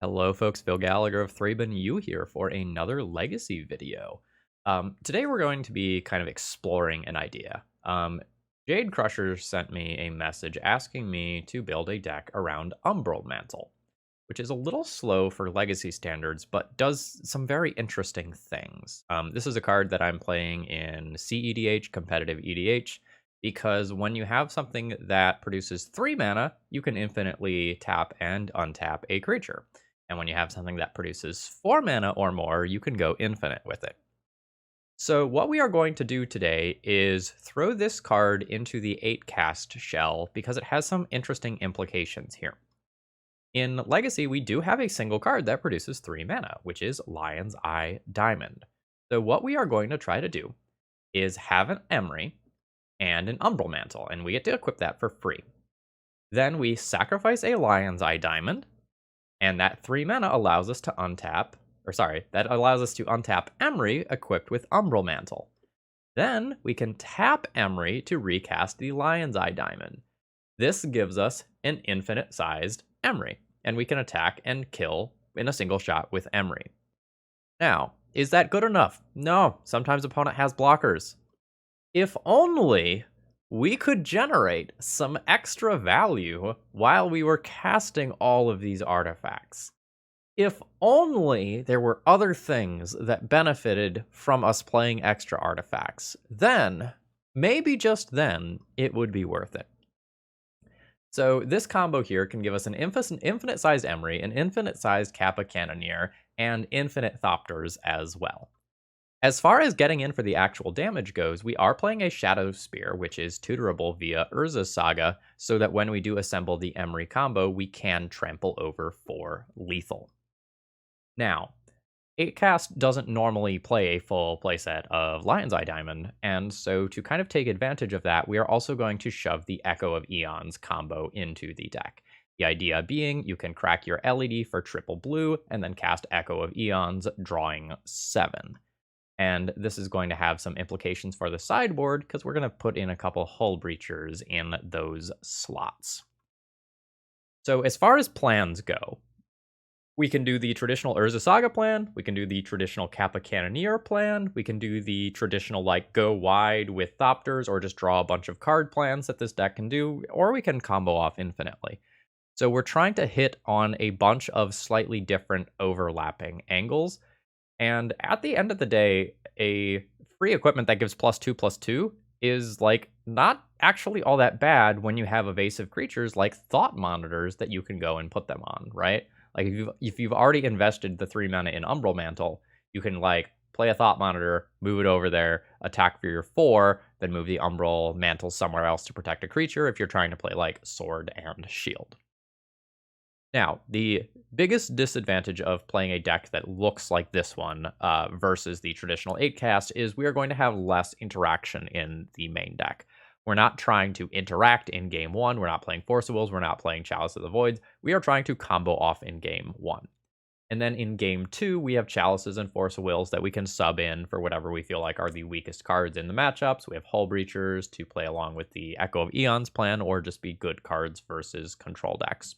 Hello folks, Phil Gallagher of ThrabenU here for another Legacy video. Today we're going to be kind of exploring an idea. Jade Crusher sent me a message asking me to build a deck around Umbral Mantle, which is a little slow for Legacy standards, but does some very interesting things. This is a card that I'm playing in CEDH, competitive EDH, because when you have something that produces 3 mana, you can infinitely tap and untap a creature. And when you have something that produces 4 mana or more, you can go infinite with it. So what we are going to do today is throw this card into the 8-cast shell because it has some interesting implications here. In Legacy, we do have a single card that produces 3 mana, which is Lion's Eye Diamond. So what we are going to try to do is have an Emry and an Umbral Mantle, and we get to equip that for free. Then we sacrifice a Lion's Eye Diamond, and that 3 mana allows us to untap, that allows us to untap Emry equipped with Umbral Mantle. Then we can tap Emry to recast the Lion's Eye Diamond. This gives us an infinite-sized Emry, and we can attack and kill in a single shot with Emry. Now, is that good enough? No, sometimes opponent has blockers. If only we could generate some extra value while we were casting all of these artifacts. If only there were other things that benefited from us playing extra artifacts, then, maybe just then, it would be worth it. So this combo here can give us an infinite-sized Emry, an infinite-sized Kappa Cannoneer, and infinite Thopters as well. As far as getting in for the actual damage goes, we are playing a Shadow Spear, which is tutorable via Urza's Saga, so that when we do assemble the Emry combo, we can trample over for lethal. Now, 8-cast doesn't normally play a full playset of Lion's Eye Diamond, and so to kind of take advantage of that, we are also going to shove the Echo of Eons combo into the deck. The idea being you can crack your LED for triple blue, and then cast Echo of Eons, drawing 7. And this is going to have some implications for the sideboard, because we're going to put in a couple Hull Breachers in those slots. So as far as plans go, we can do the traditional Urza Saga plan, we can do the traditional Kappa Cannoneer plan, we can do the traditional, like, go wide with Thopters, or just draw a bunch of card plans that this deck can do, or we can combo off infinitely. So we're trying to hit on a bunch of slightly different overlapping angles, and at the end of the day, a free equipment that gives +2/+2 is, like, not actually all that bad when you have evasive creatures like Thought Monitors that you can go and put them on, right? Like, if you've already invested the 3 mana in Umbral Mantle, you can, like, play a Thought Monitor, move it over there, attack for your 4, then move the Umbral Mantle somewhere else to protect a creature if you're trying to play, like, Sword and Shield. Now, the biggest disadvantage of playing a deck that looks like this one versus the traditional 8-cast is we are going to have less interaction in the main deck. We're not trying to interact in game 1, we're not playing Force of Wills, we're not playing Chalice of the Voids, we are trying to combo off in game 1. And then in game 2, we have Chalices and Force of Wills that we can sub in for whatever we feel like are the weakest cards in the matchups. We have Hull Breachers to play along with the Echo of Eons plan, or just be good cards versus control decks.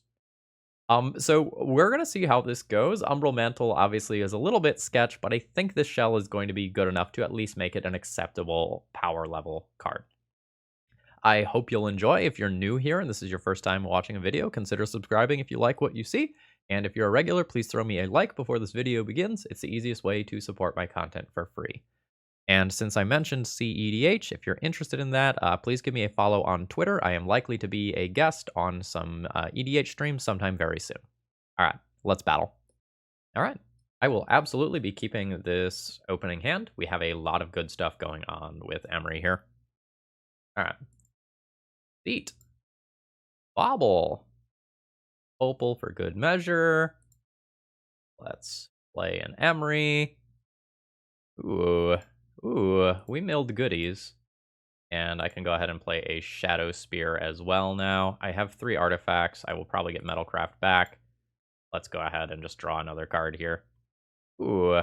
So we're going to see how this goes. Umbral Mantle obviously is a little bit sketch, but I think this shell is going to be good enough to at least make it an acceptable power level card. I hope you'll enjoy. If you're new here and this is your first time watching a video, consider subscribing if you like what you see. And if you're a regular, please throw me a like before this video begins. It's the easiest way to support my content for free. And since I mentioned CEDH, if you're interested in that, please give me a follow on Twitter. I am likely to be a guest on some EDH streams sometime very soon. All right, let's battle. All right, I will absolutely be keeping this opening hand. We have a lot of good stuff going on with Emry here. All right. Beat. Bobble. Opal for good measure. Let's play an Emry. Ooh, we milled goodies. And I can go ahead and play a Shadow Spear as well now. I have 3 artifacts. I will probably get Metalcraft back. Let's go ahead and just draw another card here. Ooh.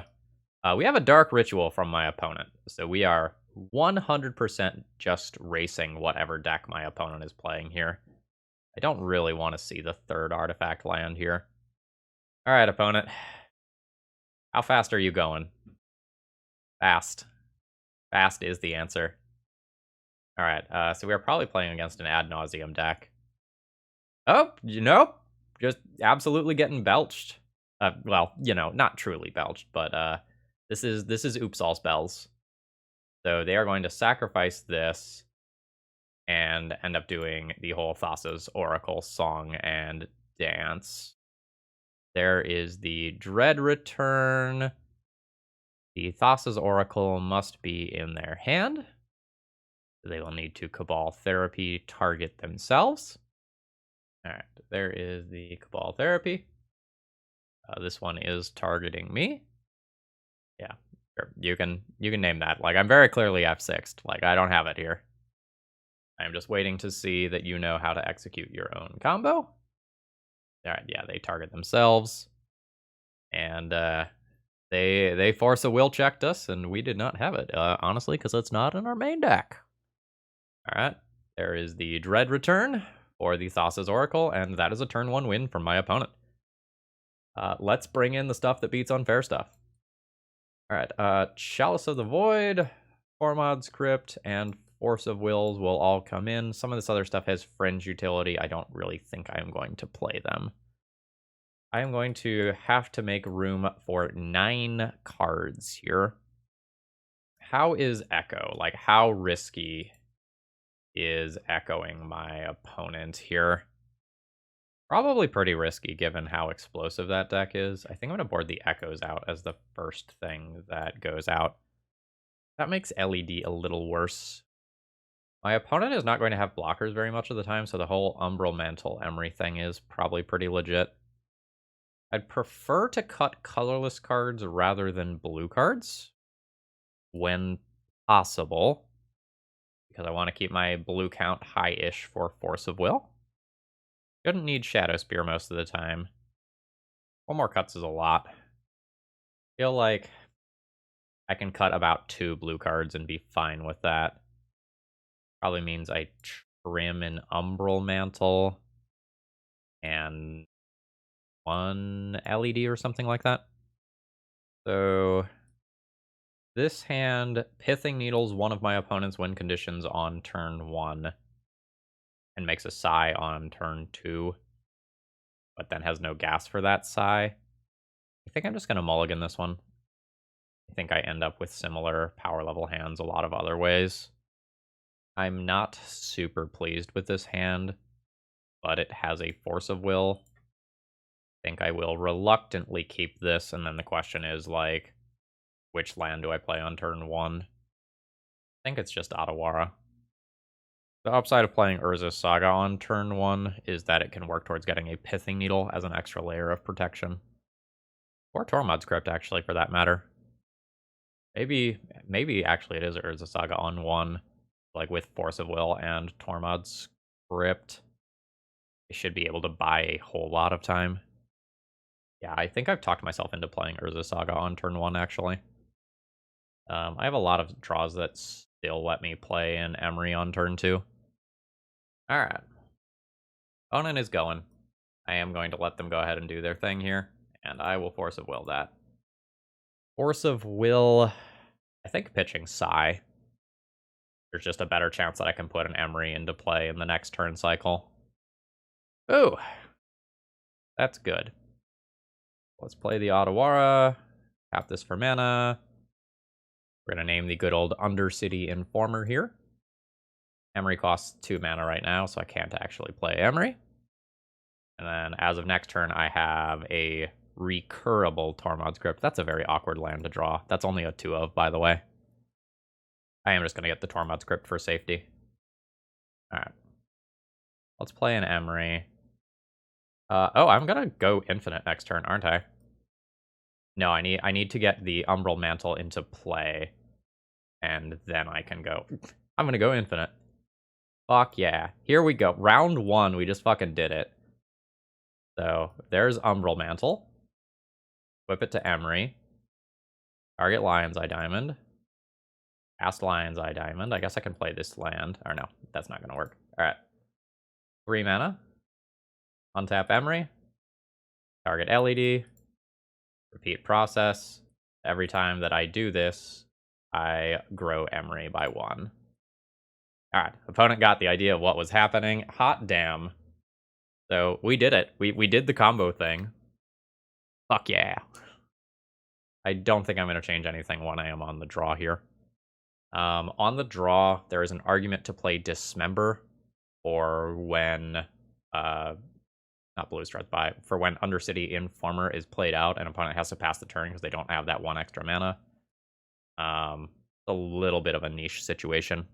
We have a Dark Ritual from my opponent. So we are 100% just racing whatever deck my opponent is playing here. I don't really want to see the 3rd artifact land here. Alright, opponent. How fast are you going? Fast. Fast is the answer. Alright, so we are probably playing against an ad nauseum deck. Oh, nope. Just absolutely getting belched. Well, not truly belched, but this is oops all spells. So they are going to sacrifice this and end up doing the whole Thassa's Oracle song and dance. There is the Dread Return. The Thassa's Oracle must be in their hand. They will need to Cabal Therapy target themselves. Alright, there is the Cabal Therapy. This one is targeting me. Yeah, sure. You can name that. Like, I'm very clearly F6'd. Like, I don't have it here. I'm just waiting to see that you know how to execute your own combo. Alright, yeah, they target themselves. And they force a will checked us, and we did not have it, honestly, because it's not in our main deck. Alright, there is the Dread Return for the Thassa's Oracle, and that is a turn 1 win from my opponent. Let's bring in the stuff that beats unfair stuff. Alright, Chalice of the Void, Tormod's Crypt, and Force of Wills will all come in. Some of this other stuff has fringe utility. I don't really think I am going to play them. I am going to have to make room for 9 cards here. How is Echo? Like, how risky is echoing my opponent here? Probably pretty risky given how explosive that deck is. I think I'm going to board the Echoes out as the first thing that goes out. That makes LED a little worse. My opponent is not going to have blockers very much of the time, so the whole Umbral Mantle Emry thing is probably pretty legit. I'd prefer to cut colorless cards rather than blue cards when possible, because I want to keep my blue count high-ish for Force of Will. Shouldn't need Shadow Spear most of the time. 1 more cuts is a lot. Feel like I can cut about 2 blue cards and be fine with that. Probably means I trim an Umbral Mantle and 1 LED or something like that. So this hand, Pithing Needles one of my opponent's win conditions on turn 1 and makes a Sigh on turn 2, but then has no gas for that Sigh. I think I'm just going to mulligan this one. I think I end up with similar power level hands a lot of other ways. I'm not super pleased with this hand, but it has a Force of Will. I think I will reluctantly keep this, and then the question is, like, which land do I play on turn 1? I think it's just Otawara. The upside of playing Urza's Saga on turn 1 is that it can work towards getting a Pithing Needle as an extra layer of protection. Or Tormod's Crypt, actually, for that matter. Maybe actually it is Urza's Saga on 1, like with Force of Will and Tormod's Crypt. I should be able to buy a whole lot of time. Yeah, I think I've talked myself into playing Urza's Saga on turn 1, actually. I have a lot of draws that still let me play in Emry on turn 2. Alright. Opponent is going. I am going to let them go ahead and do their thing here, and I will Force of Will that. Force of Will, I think pitching Sigh. There's just a better chance that I can put an Emry into play in the next turn cycle. Ooh. That's good. Let's play the Otawara. Tap this for mana. We're going to name the good old Undercity Informer here. Emry costs 2 mana right now, so I can't actually play Emry. And then as of next turn, I have a recurable Tormod's Crypt. That's a very awkward land to draw. That's only a 2 of, by the way. I am just going to get the Tormod's Crypt for safety. Alright. Let's play an Emry. Oh, I'm going to go infinite next turn, aren't I? No, I need to get the Umbral Mantle into play, and then I can go. I'm going to go infinite. Fuck yeah. Here we go. Round 1, we just fucking did it. So, there's Umbral Mantle. Whip it to Emry. Target Lion's Eye Diamond. Cast Lion's Eye Diamond. I guess I can play this land. Or no, that's not going to work. Alright. 3 mana. Untap Emry. Target LED. Repeat process. Every time that I do this, I grow Emry by 1. Alright, opponent got the idea of what was happening. Hot damn. So, we did it. We did the combo thing. Fuck yeah. I don't think I'm going to change anything when I am on the draw here. On the draw, there is an argument to play Dismember, or when, not Blue Stress, but for when Undercity Informer is played out, and opponent has to pass the turn because they don't have that 1 extra mana. A little bit of a niche situation.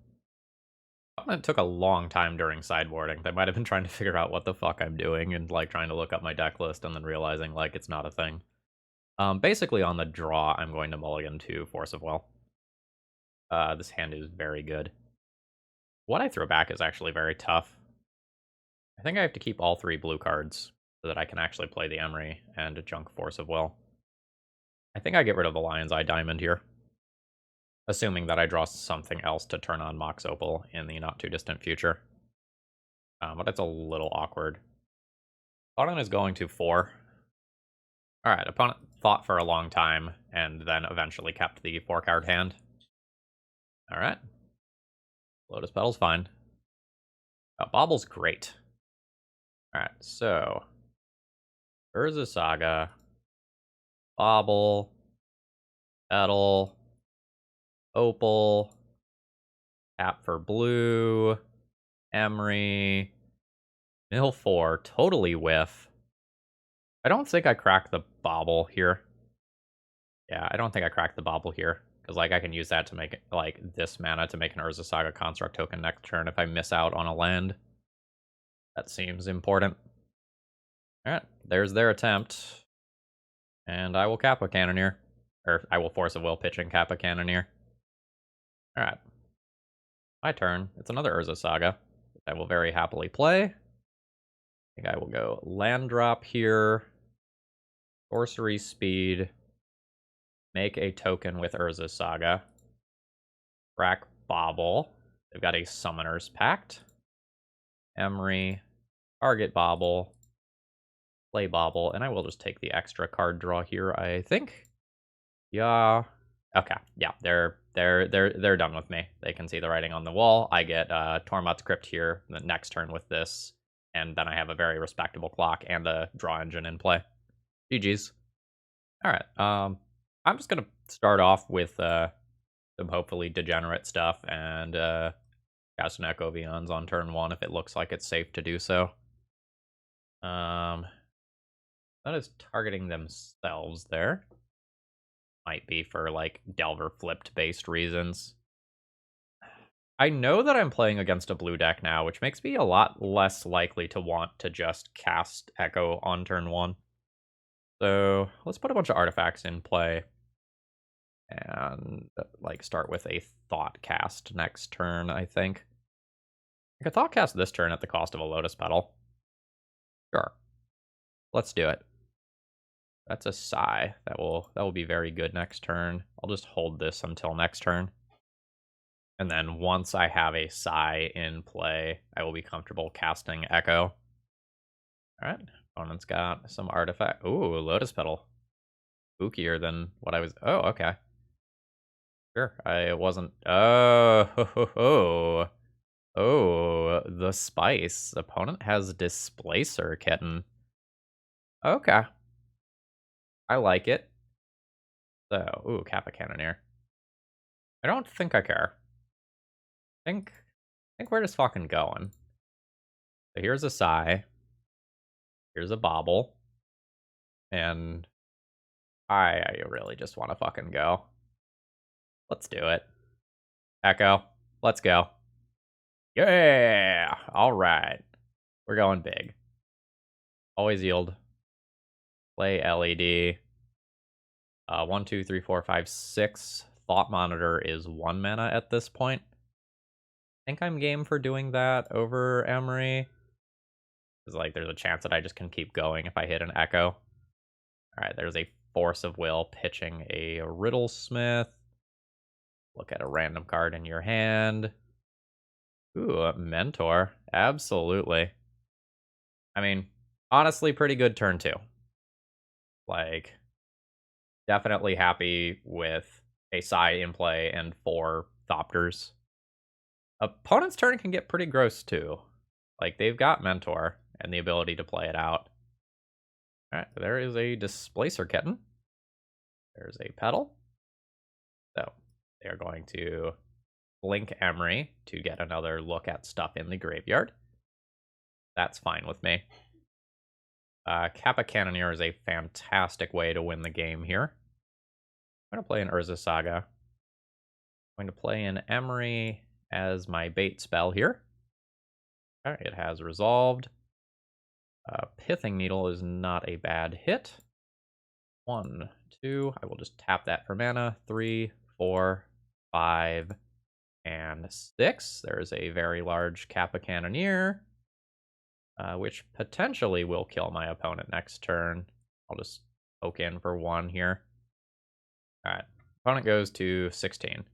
It took a long time during sideboarding. They might have been trying to figure out what the fuck I'm doing and like trying to look up my deck list and then realizing like it's not a thing. Basically on the draw, I'm going to mulligan to Force of Will. This hand is very good. What I throw back is actually very tough. I think I have to keep all 3 blue cards so that I can actually play the Emry and junk Force of Will. I think I get rid of the Lion's Eye Diamond here, assuming that I draw something else to turn on Mox Opal in the not-too-distant future. But it's a little awkward. Opponent is going to 4. Alright, opponent thought for a long time, and then eventually kept the 4-card hand. Alright. Lotus Petal's fine. Bobble's great. Alright, so... Urza Saga. Bobble. Petal. Opal. Tap for blue. Emry. Mill 4. Totally whiff. I don't think I cracked the Bobble here. Yeah, I don't think I cracked the Bobble here. Because, like, I can use that to make it, like, this mana to make an Urza Saga Construct token next turn if I miss out on a land. That seems important. Alright, there's their attempt. And I will Kappa Cannoneer. Or, I will Force of Will pitching Kappa Cannoneer. Alright. My turn. It's another Urza Saga, which I will very happily play. I think I will go land drop here. Sorcery speed. Make a token with Urza Saga. Crack Bobble. They've got a Summoner's Pact. Emry. Target Bobble. Play Bobble. And I will just take the extra card draw here, I think. Yeah. Okay. Yeah, they're done with me. They can see the writing on the wall. I get Tormod's Crypt here the next turn with this. And then I have a very respectable clock and a draw engine in play. GG's. Alright. I'm just gonna start off with some hopefully degenerate stuff and cast an Echo Vions on turn 1 if it looks like it's safe to do so. That is targeting themselves there. Might be for like Delver flipped based reasons. I know that I'm playing against a blue deck now, which makes me a lot less likely to want to just cast Echo on turn 1. So let's put a bunch of artifacts in play and like start with a Thought Cast next turn, I think. I could Thought Cast this turn at the cost of a Lotus Petal. Sure. Let's do it. That's a Sigh. That will be very good next turn. I'll just hold this until next turn. And then once I have a Sigh in play, I will be comfortable casting Echo. Alright. Opponent's got some artifact. Ooh, Lotus Petal. Spookier than what I was. Oh, okay. Sure. I wasn't. Oh, oh, the spice. Opponent has Displacer Kitten. Okay. I like it. So, ooh, Kappa Cannoneer. I don't think I care. I think we're just fucking going. So here's a Sigh. Here's a Bobble. And I really just want to fucking go. Let's do it. Echo. Let's go. Yeah! Alright. We're going big. Always yield. Play LED. 1, 2, 3, 4, 5, 6. Thought Monitor is 1 mana at this point. I think I'm game for doing that over Emry. Because, like, there's a chance that I just can keep going if I hit an Echo. Alright, there's a Force of Will pitching a Riddlesmith. Look at a random card in your hand. Ooh, a Mentor. Absolutely. I mean, honestly, pretty good turn 2. Like, Definitely happy with a Psy in play and 4 Thopters. Opponent's turn can get pretty gross too. Like, they've got Mentor and the ability to play it out. Alright, there is a Displacer Kitten. There's a Petal. So, they are going to blink Emry to get another look at stuff in the graveyard. That's fine with me. Kappa Cannoneer is a fantastic way to win the game here. I'm going to play an Urza Saga. I'm going to play an Emry as my bait spell here. Alright, it has resolved. Pithing Needle is not a bad hit. 1, 2. I will just tap that for mana. 3, 4, 5, and 6. There's a very large Kappa Cannoneer, which potentially will kill my opponent next turn. I'll just poke in for 1 here. Alright, opponent goes to 16.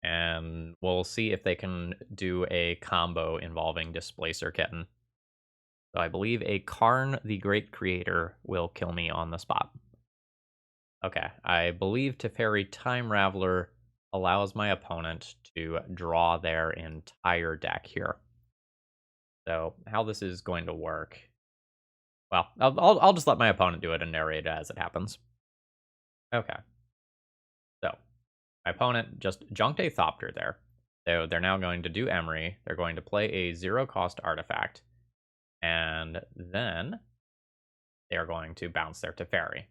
And we'll see if they can do a combo involving Displacer Kitten. So I believe a Karn the Great Creator will kill me on the spot. Okay, I believe Teferi Time Raveler allows my opponent to draw their entire deck here. So how this is going to work... Well, I'll just let my opponent do it and narrate it as it happens. Okay. So, my opponent just junked a Thopter there. So they're now going to do Emry. They're going to play a 0-cost artifact. And then they are going to bounce their Teferi.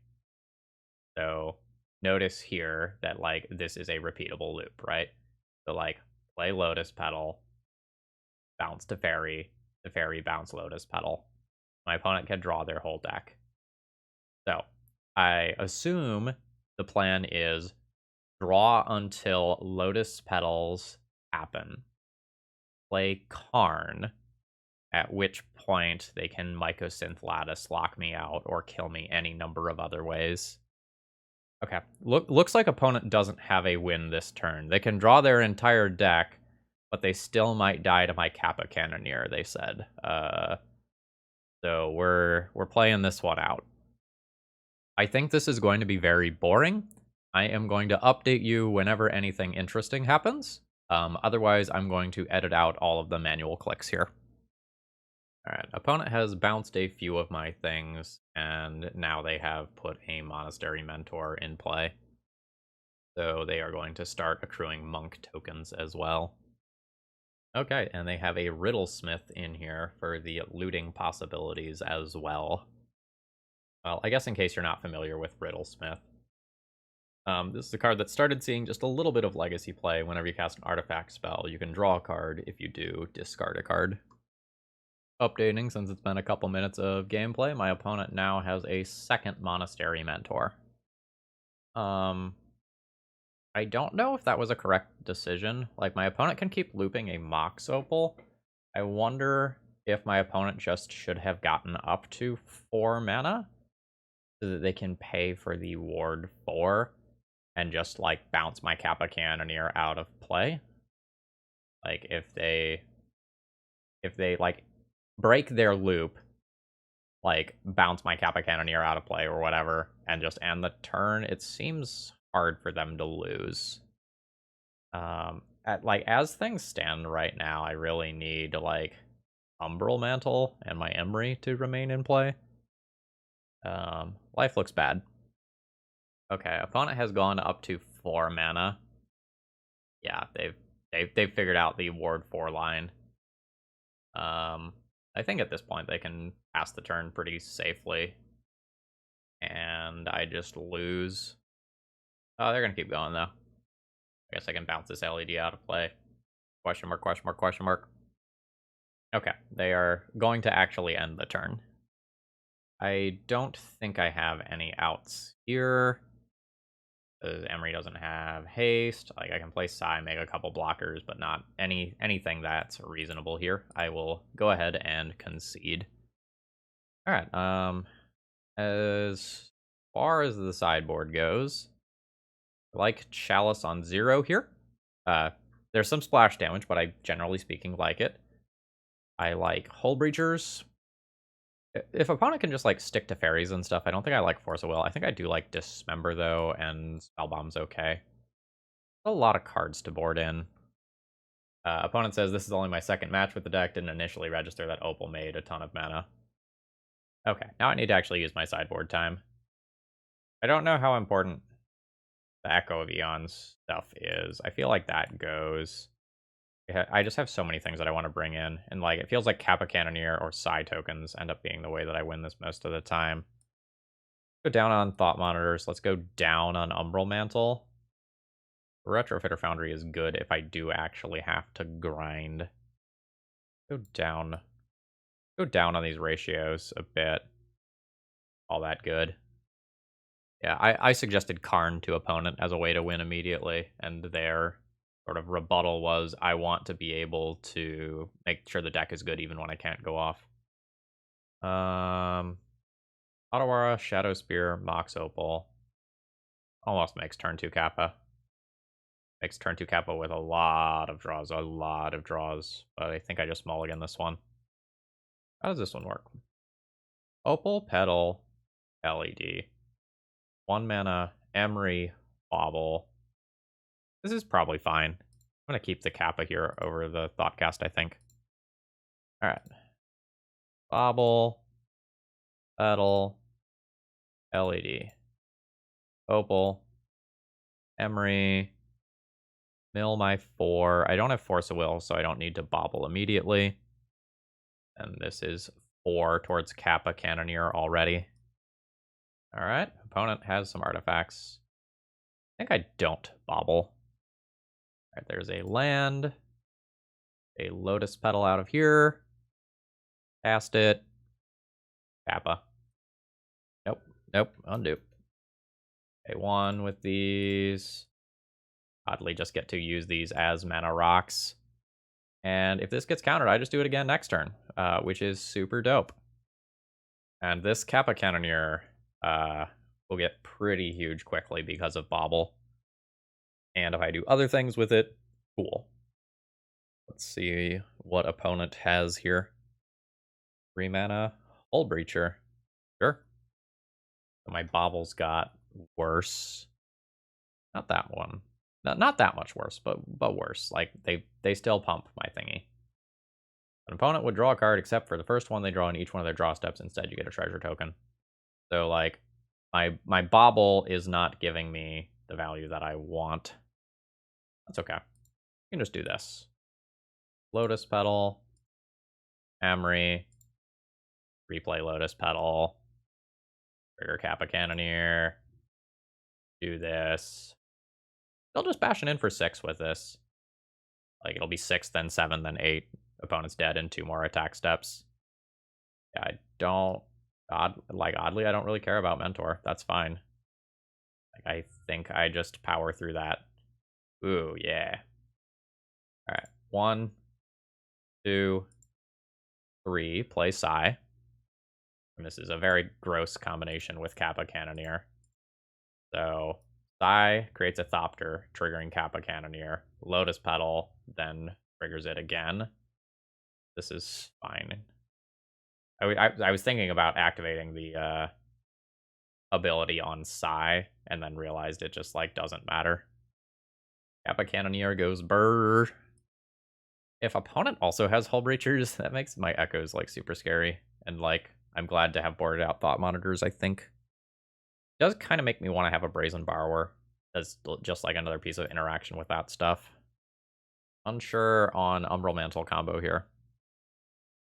So notice here that, like, this is a repeatable loop, right? So, like, play Lotus Petal, bounce Teferi, Teferi, bounce Lotus Petal. My opponent can draw their whole deck. So I assume the plan is draw until Lotus Petals happen. Play Karn, at which point they can Mycosynth Lattice lock me out or kill me any number of other ways. Okay, looks like opponent doesn't have a win this turn. They can draw their entire deck, but they still might die to my Kappa Cannoneer, they said. So we're playing this one out. I think this is going to be very boring. I am going to update you whenever anything interesting happens. Otherwise, I'm going to edit out all of the manual clicks here. Alright, opponent has bounced a few of my things, and now they have put a Monastery Mentor in play. So they are going to start accruing Monk tokens as well. Okay, and they have a Riddlesmith in here for the looting possibilities as well. Well, I guess in case you're not familiar with Riddlesmith, this is a card that started seeing just a little bit of legacy play. Whenever you cast an artifact spell, you can draw a card. If you do, discard a card. Updating since it's been a couple minutes of gameplay, my opponent now has a second Monastery Mentor. I don't know if that was a correct decision. Like, my opponent can keep looping a Mox Opal. I wonder if my opponent just should have gotten up to 4 mana so that they can pay for the Ward 4 and just, like, bounce my Kappa Cannoneer out of play. Like, if they like, break their loop, like, bounce my Kappa Cannoneer out of play or whatever, and just end the turn, it seems hard for them to lose. As things stand right now, I really need, like, Umbral Mantle and my Emry to remain in play. Life looks bad. Okay, opponent has gone up to 4 mana. Yeah, they've figured out the Ward 4 line. I think at this point they can pass the turn pretty safely. And I just lose. Oh, they're gonna keep going though. I guess I can bounce this LED out of play. Question mark, question mark, question mark. Okay, they are going to actually end the turn. I don't think I have any outs here. Because Emry doesn't have haste. Like, I can play Psy, make a couple blockers, but not anything that's reasonable here. I will go ahead and concede. Alright, as far as the sideboard goes, I like Chalice on 0 here. There's some splash damage, but I, generally speaking, like it. I like Hull Breachers. If opponent can just, like, stick to fairies and stuff, I don't think I like Force of Will. I think I do like Dismember, though, and Spellbomb's okay. A lot of cards to board in. Opponent says, this is only my second match with the deck. Didn't initially register that Opal made a ton of mana. Okay, now I need to actually use my sideboard time. I don't know how important the Echo of Eons stuff is. I feel like that goes. I just have so many things that I want to bring in. And, like, it feels like Kappa Cannoneer or Psi tokens end up being the way that I win this most of the time. Go down on Thought Monitors. Let's go down on Umbral Mantle. Retrofitter Foundry is good if I do actually have to grind. Go down. Go down on these ratios a bit. All that good. Yeah, I suggested Karn to opponent as a way to win immediately, and their sort of rebuttal was, I want to be able to make sure the deck is good even when I can't go off. Otawara, Shadow Spear, Mox Opal. Almost makes turn 2 Kappa. Makes turn 2 Kappa with a lot of draws, But I think I just mulligan this one. How does this one work? Opal, Petal, LED. 1 mana, Emry, Bobble. This is probably fine. I'm going to keep the Kappa here over the Thoughtcast, I think. Alright. Bobble, Petal, LED. Opal, Emry, mill my 4. I don't have Force of Will, so I don't need to Bobble immediately. And this is 4 towards Kappa Cannoneer already. Alright, opponent has some artifacts. I think I don't Bobble. Alright, there's a land. A Lotus Petal out of here. Cast it. Kappa. Nope, nope, undo. Okay, 1 with these. Oddly, just get to use these as mana rocks. And if this gets countered, I just do it again next turn, which is super dope. And this Kappa Cannoneer will get pretty huge quickly because of Bobble. And if I do other things with it, cool. Let's see what opponent has here. 3 mana, Hull Breacher. Sure. So my Bobble's got worse. Not that one. Not that much worse, but worse. Like, they still pump my thingy. An opponent would draw a card except for the first one they draw in each one of their draw steps. Instead, you get a treasure token. So, like, my Bobble is not giving me the value that I want. That's okay. You can just do this. Lotus Petal. Emry. Replay Lotus Petal. Trigger Kappa Cannoneer. Do this. They'll just bash it in for 6 with this. Like, it'll be 6, then 7, then 8. Opponent's dead in 2 more attack steps. Yeah, I don't... oddly, I don't really care about Mentor. That's fine. Like, I think I just power through that. Ooh, yeah. Alright. 1, 2, 3. Play Psi. And this is a very gross combination with Kappa Cannoneer. So, Psi creates a Thopter, triggering Kappa Cannoneer. Lotus Petal then triggers it again. This is fine. I was thinking about activating the ability on Psi, and then realized it just, like, doesn't matter. Kappa Cannoneer goes burr. If opponent also has Hull Breachers, that makes my Echoes, like, super scary. And, like, I'm glad to have boarded out Thought Monitors, I think. It does kind of make me want to have a Brazen Borrower as just, like, another piece of interaction with that stuff. Unsure on Umbral Mantle combo here.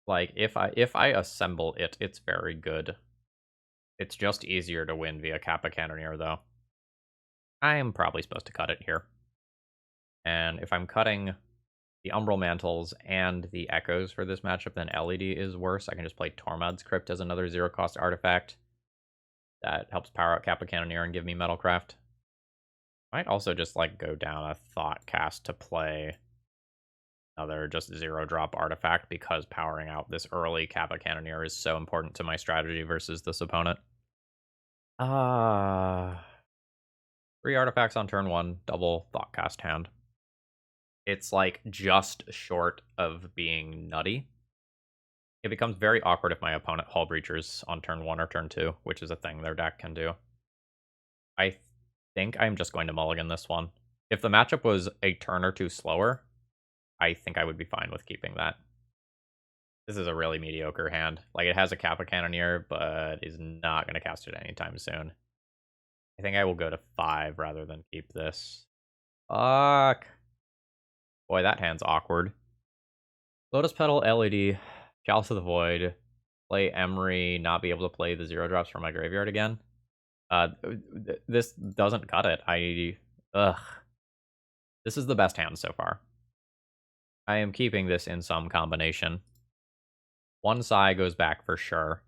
Like, if I assemble it, it's very good. It's just easier to win via Kappa Cannoneer, though. I am probably supposed to cut it here. And if I'm cutting the Umbral Mantles and the Echoes for this matchup, then LED is worse. I can just play Tormod's Crypt as another 0-cost artifact. That helps power out Kappa Cannoneer and give me Metalcraft. Might also just, like, go down a Thoughtcast to play another just 0-drop artifact, because powering out this early Kappa Cannoneer is so important to my strategy versus this opponent. 3 artifacts on turn 1, double Thoughtcast hand. It's, like, just short of being nutty. It becomes very awkward if my opponent Hull Breachers on turn 1 or turn 2, which is a thing their deck can do. I think I'm just going to mulligan this one. If the matchup was a turn or two slower, I think I would be fine with keeping that. This is a really mediocre hand. Like, it has a Kappa Cannoneer, but is not going to cast it anytime soon. I think I will go to 5 rather than keep this. Fuck. Boy, that hand's awkward. Lotus Petal, LED, Chalice of the Void, play Emry, not be able to play the 0-drops from my graveyard again. This doesn't cut it. Ugh. This is the best hand so far. I am keeping this in some combination. One side goes back for sure.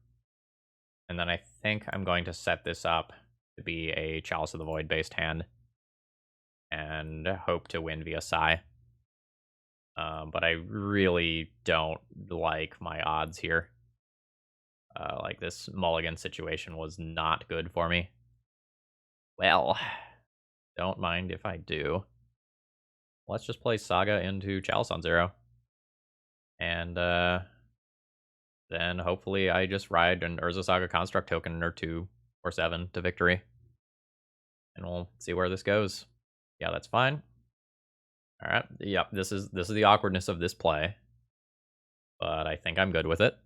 And then I think I'm going to set this up to be a Chalice of the Void based hand. And hope to win via Psy. But I really don't like my odds here. Like, this mulligan situation was not good for me. Well, don't mind if I do. Let's just play Saga into Chalice on 0. And then hopefully I just ride an Urza Saga Construct token or 2 or 7 to victory. And we'll see where this goes. Yeah, that's fine. Alright, yep, this is the awkwardness of this play. But I think I'm good with it.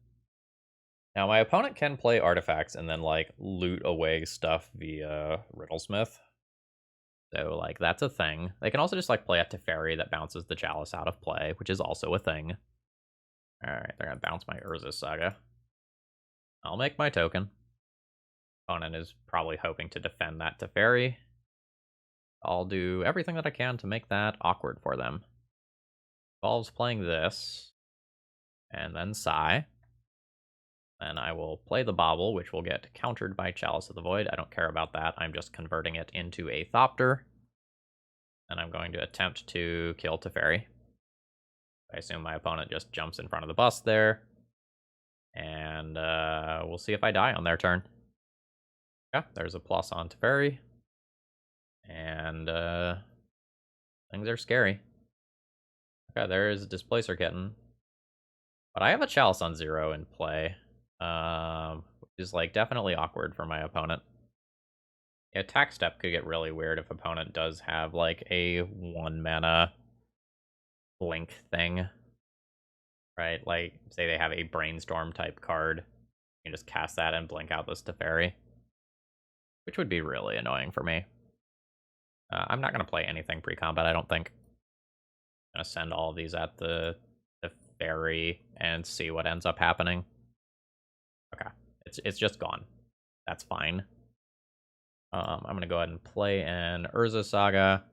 Now, my opponent can play artifacts and then, like, loot away stuff via Riddlesmith. So, like, that's a thing. They can also just, like, play a Teferi that bounces the Chalice out of play, which is also a thing. Alright, they're gonna bounce my Urza Saga. I'll make my token. Opponent is probably hoping to defend that Teferi. I'll do everything that I can to make that awkward for them. Involves playing this, and then Psy. Then I will play the Bauble, which will get countered by Chalice of the Void. I don't care about that. I'm just converting it into a Thopter. And I'm going to attempt to kill Teferi. I assume my opponent just jumps in front of the bus there. And we'll see if I die on their turn. Yeah, there's a plus on Teferi. And things are scary. Okay, there's Displacer Kitten. But I have a Chalice on 0 in play. Which is, like, definitely awkward for my opponent. The attack step could get really weird if opponent does have, like, a 1-mana blink thing. Right? Like, say they have a Brainstorm type card. You can just cast that and blink out this Teferi. Which would be really annoying for me. I'm not going to play anything pre-combat, I don't think. I'm going to send all of these at the Teferi and see what ends up happening. Okay, it's just gone. That's fine. I'm going to go ahead and play an Urza Saga,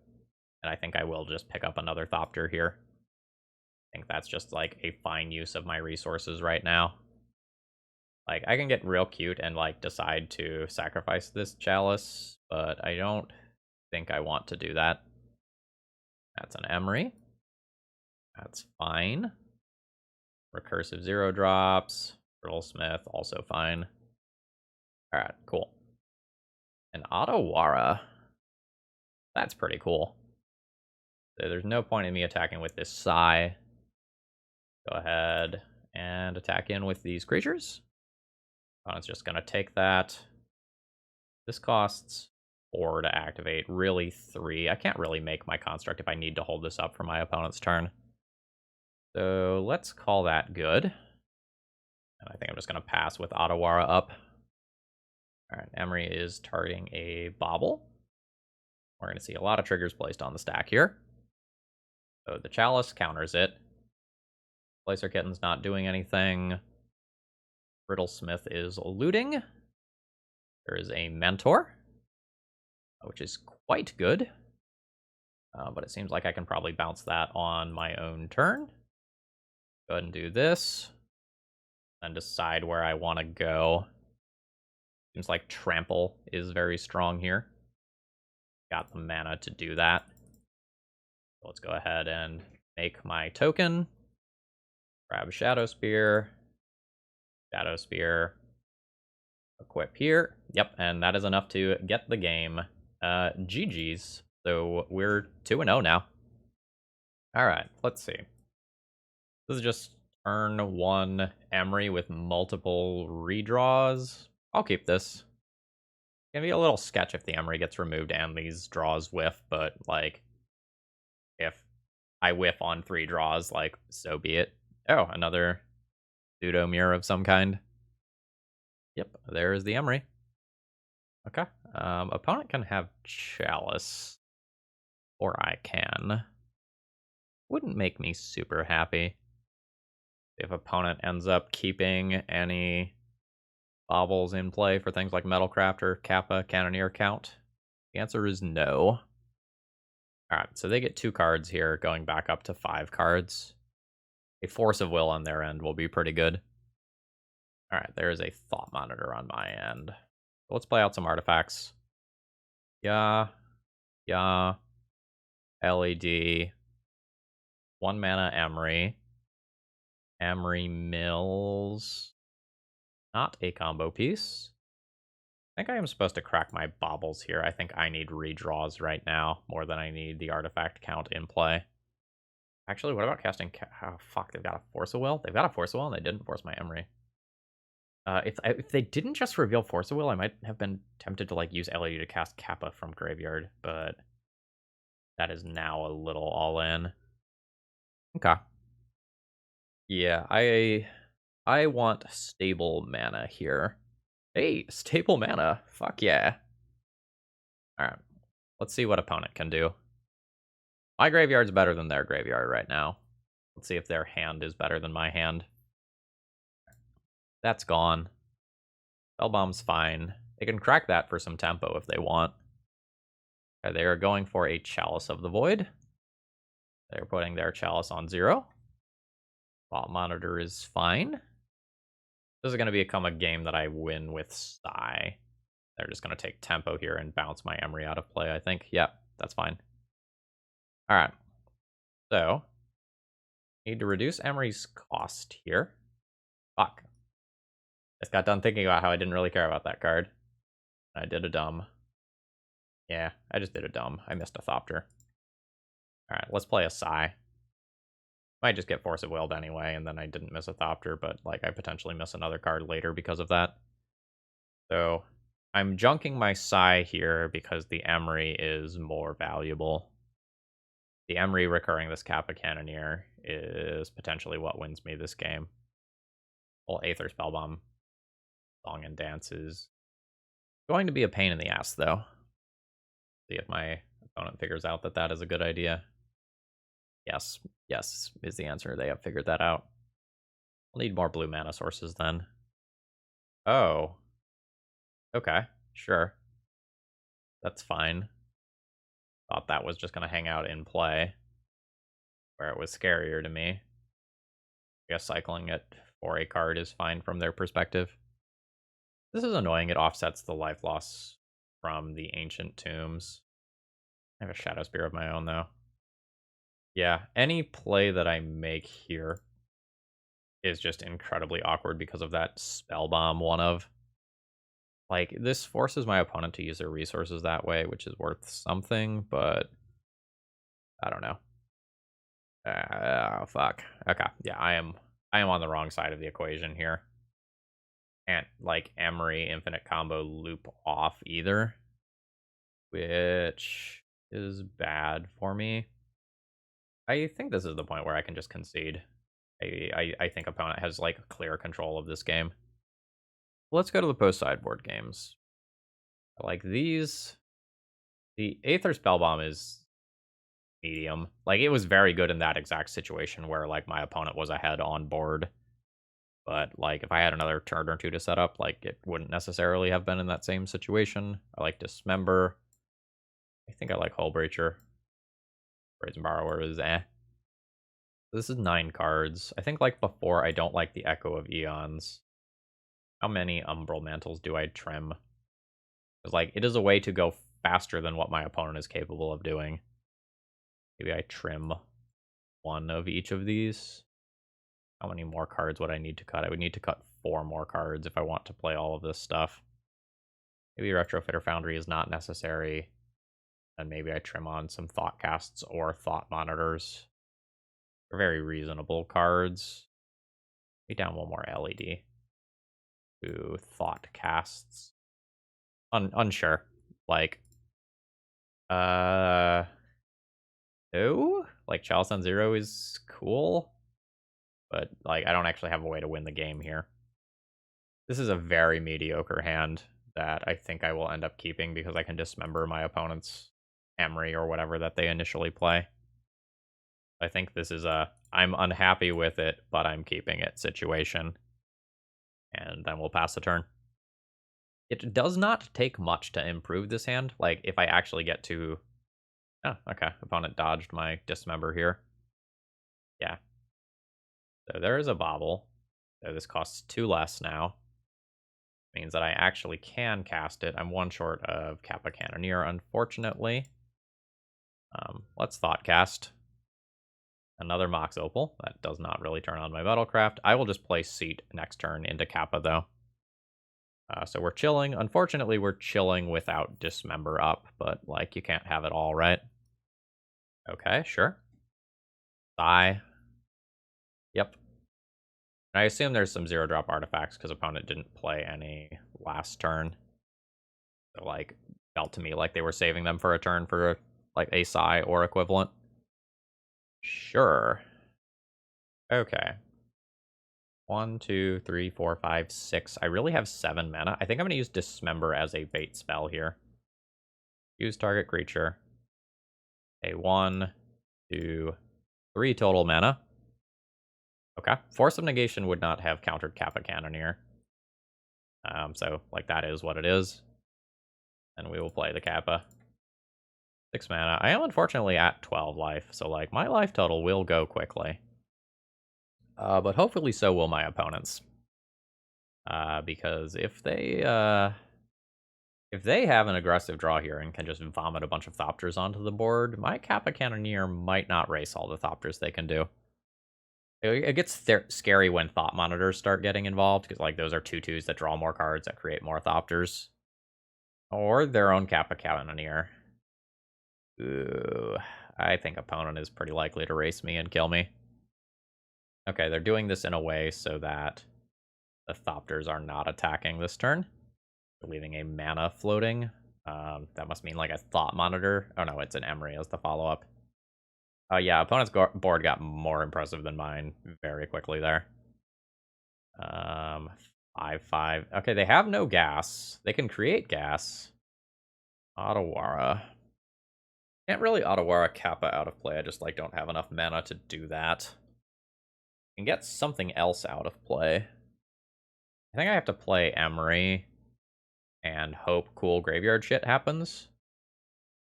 and I think I will just pick up another Thopter here. I think that's just, like, a fine use of my resources right now. Like, I can get real cute and, like, decide to sacrifice this Chalice, but I don't think I want to do that. That's an Emry. That's fine. Recursive 0-drops. Riddlesmith, also fine. Alright, cool. An Otawara. That's pretty cool. So there's no point in me attacking with this Psy. Go ahead and attack in with these creatures. Opponent's just going to take that. This costs 4 to activate, really 3. I can't really make my construct if I need to hold this up for my opponent's turn. So let's call that good. And I think I'm just going to pass with Otawara up. Alright, Emry is targeting a Bauble. We're going to see a lot of triggers placed on the stack here. So the Chalice counters it. Placer Kitten's not doing anything. Riddlesmith is looting. There is a Mentor, which is quite good. But it seems like I can probably bounce that on my own turn. Go ahead and do this. And decide where I want to go. Seems like Trample is very strong here. Got the mana to do that. So let's go ahead and make my token. Grab Shadow Spear. Shadow Spear. Equip here. Yep, and that is enough to get the game. GG's. So we're 2-0 now. Alright, let's see. This is just Turn 1 Emry with multiple redraws. I'll keep this. Gonna be a little sketch if the Emry gets removed and these draws whiff, but like if I whiff on 3 draws, like so be it. Oh, another pseudo mirror of some kind. Yep, there is the Emry. Okay. Opponent can have Chalice. Or I can. Wouldn't make me super happy if opponent ends up keeping any baubles in play for things like Metalcraft or Kappa Cannoneer count. The answer is no. Alright, so they get 2 cards here, going back up to 5 cards. A Force of Will on their end will be pretty good. Alright, there is a Thought Monitor on my end. So let's play out some artifacts. Yeah. LED. 1 mana Emry. Emry Mills. Not a combo piece. I think I am supposed to crack my baubles here. I think I need redraws right now more than I need the artifact count in play. Actually, what about casting... Oh, fuck, they've got a Force of Will? They've got a Force of Will and they didn't force my Emry. If they didn't just reveal Force of Will, I might have been tempted to like use LED to cast Kappa from Graveyard, but that is now a little all in. Okay. Yeah, I want stable mana here. Hey, stable mana. Fuck yeah. Alright. Let's see what opponent can do. My graveyard's better than their graveyard right now. Let's see if their hand is better than my hand. That's gone. Spellbomb's fine. They can crack that for some tempo if they want. Okay, they are going for a Chalice of the Void. They're putting their Chalice on 0. Thought Monitor is fine. This is going to become a game that I win with Sigh. They're just going to take tempo here and bounce my Emry out of play, I think. Yep, that's fine. Alright. So, need to reduce Emry's cost here. Fuck. Just got done thinking about how I didn't really care about that card. I did a dumb. Yeah, I just did a dumb. I missed a Thopter. Alright, let's play a Sigh. Might just get Force of Willed anyway, and then I didn't miss a Thopter, but like I potentially miss another card later because of that. So, I'm junking my Sigh here because the Emry is more valuable. The Emry recurring this Kappa Cannoneer is potentially what wins me this game. Well, Aether Spellbomb, Song and Dance is going to be a pain in the ass, though. See if my opponent figures out that that is a good idea. Yes, yes is the answer. They have figured that out. We'll need more blue mana sources then. Oh. Okay, sure. That's fine. Thought that was just going to hang out in play, where it was scarier to me. I guess cycling it for a card is fine from their perspective. This is annoying. It offsets the life loss from the Ancient Tombs. I have a Shadow Spear of my own, though. Yeah, any play that I make here is just incredibly awkward because of that Spellbomb one of. Like, this forces my opponent to use their resources that way, which is worth something, but I don't know. Oh, fuck. Okay, yeah, I am on the wrong side of the equation here. Can't, like, Emry infinite combo loop off either, which is bad for me. I think this is the point where I can just concede. I think opponent has, like, clear control of this game. Let's go to the post-sideboard games. Like, these... The Aether Spellbomb is medium. Like, it was very good in that exact situation where, like, my opponent was ahead on board. But, like, if I had another turn or two to set up, like, it wouldn't necessarily have been in that same situation. I like Dismember. I think I like Hullbreacher. Brazen Borrower is eh. This is 9 cards. I think, like before, I don't like the Echo of Eons. How many Umbral Mantles do I trim? Because, like, it is a way to go faster than what my opponent is capable of doing. Maybe I trim 1 of each of these. How many more cards would I need to cut? I would need to cut 4 more cards if I want to play all of this stuff. Maybe Retrofitter Foundry is not necessary. And maybe I trim on some Thought Casts or Thought Monitors. They're very reasonable cards. Be down one more LED. To thought casts. Unsure. Like, no? Like, Chalice on 0 is cool, but, like, I don't actually have a way to win the game here. This is a very mediocre hand that I think I will end up keeping because I can dismember my opponent's Emry or whatever that they initially play. I think this is a I'm unhappy with it, but I'm keeping it situation. And then we'll pass the turn. It does not take much to improve this hand. Like, if I actually get to... Oh, okay. Opponent dodged my dismember here. Yeah. So there is a bobble. So this costs 2 less now. Means that I actually can cast it. I'm 1 short of Kappa Cannoneer, unfortunately. Let's Thoughtcast. Another Mox Opal. That does not really turn on my Battlecraft. I will just play Seat next turn into Kappa, though. So we're chilling. Unfortunately, we're chilling without Dismember up, but, like, you can't have it all, right? Okay, sure. Bye. Yep. And I assume there's some 0-drop artifacts, because opponent didn't play any last turn. So, like, felt to me like they were saving them for a turn for, like, a Psy or equivalent. Sure. Okay. 1, 2, 3, 4, 5, 6. I really have 7 mana. I think I'm going to use Dismember as a bait spell here. Use target creature. A 1, 2, 3 total mana. Okay. Force of Negation would not have countered Kappa Cannoneer. So, like, that is what it is. And we will play the Kappa. 6 mana. I am unfortunately at 12 life, so, like, my life total will go quickly. But hopefully so will my opponents. Because if they have an aggressive draw here and can just vomit a bunch of Thopters onto the board, my Kappa Cannoneer might not race all the Thopters they can do. It gets scary when Thought Monitors start getting involved, because, like, those are 2/2s that draw more cards that create more Thopters. Or their own Kappa Cannoneer. Ooh, I think opponent is pretty likely to race me and kill me. Okay, they're doing this in a way so that the Thopters are not attacking this turn. They're leaving a mana floating. That must mean, like, a Thought Monitor. Oh no, it's an Emry as the follow-up. Yeah, opponent's board got more impressive than mine very quickly there. 5/5. Okay, they have no gas. They can create gas. Otawara. Can't really Otawara Kappa out of play. I just, like, don't have enough mana to do that. Can get something else out of play. I think I have to play Emry and hope cool graveyard shit happens.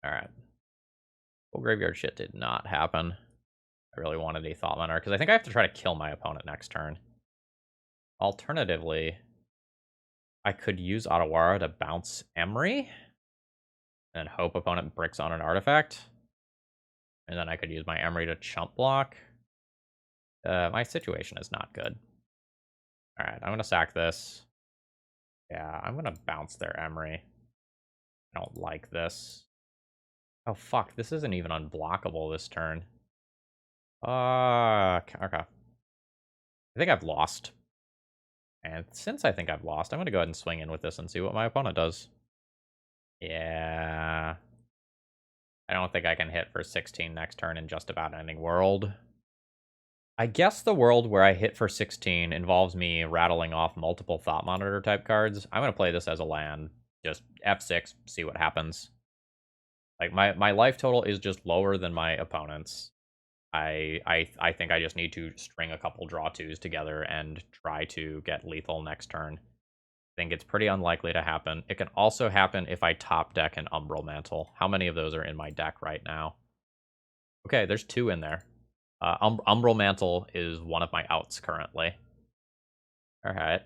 Alright. Cool graveyard shit did not happen. I really wanted a Thought Monitor, because I think I have to try to kill my opponent next turn. Alternatively, I could use Otawara to bounce Emry and hope opponent bricks on an artifact. And then I could use my Emry to chump block. My situation is not good. Alright, I'm going to sack this. Yeah, I'm going to bounce their Emry. I don't like this. Oh, fuck. This isn't even unblockable this turn. Okay. I think I've lost. And since I think I've lost, I'm going to go ahead and swing in with this and see what my opponent does. Yeah. I don't think I can hit for 16 next turn in just about any world. I guess the world where I hit for 16 involves me rattling off multiple Thought Monitor type cards. I'm going to play this as a land. Just F6, see what happens. Like, my life total is just lower than my opponent's. I think I just need to string a couple draw twos together and try to get lethal next turn. I think it's pretty unlikely to happen. It can also happen if I top deck an Umbral Mantle. How many of those are in my deck right now? Okay, there's 2 in there. Umbral Mantle is one of my outs currently. Alright.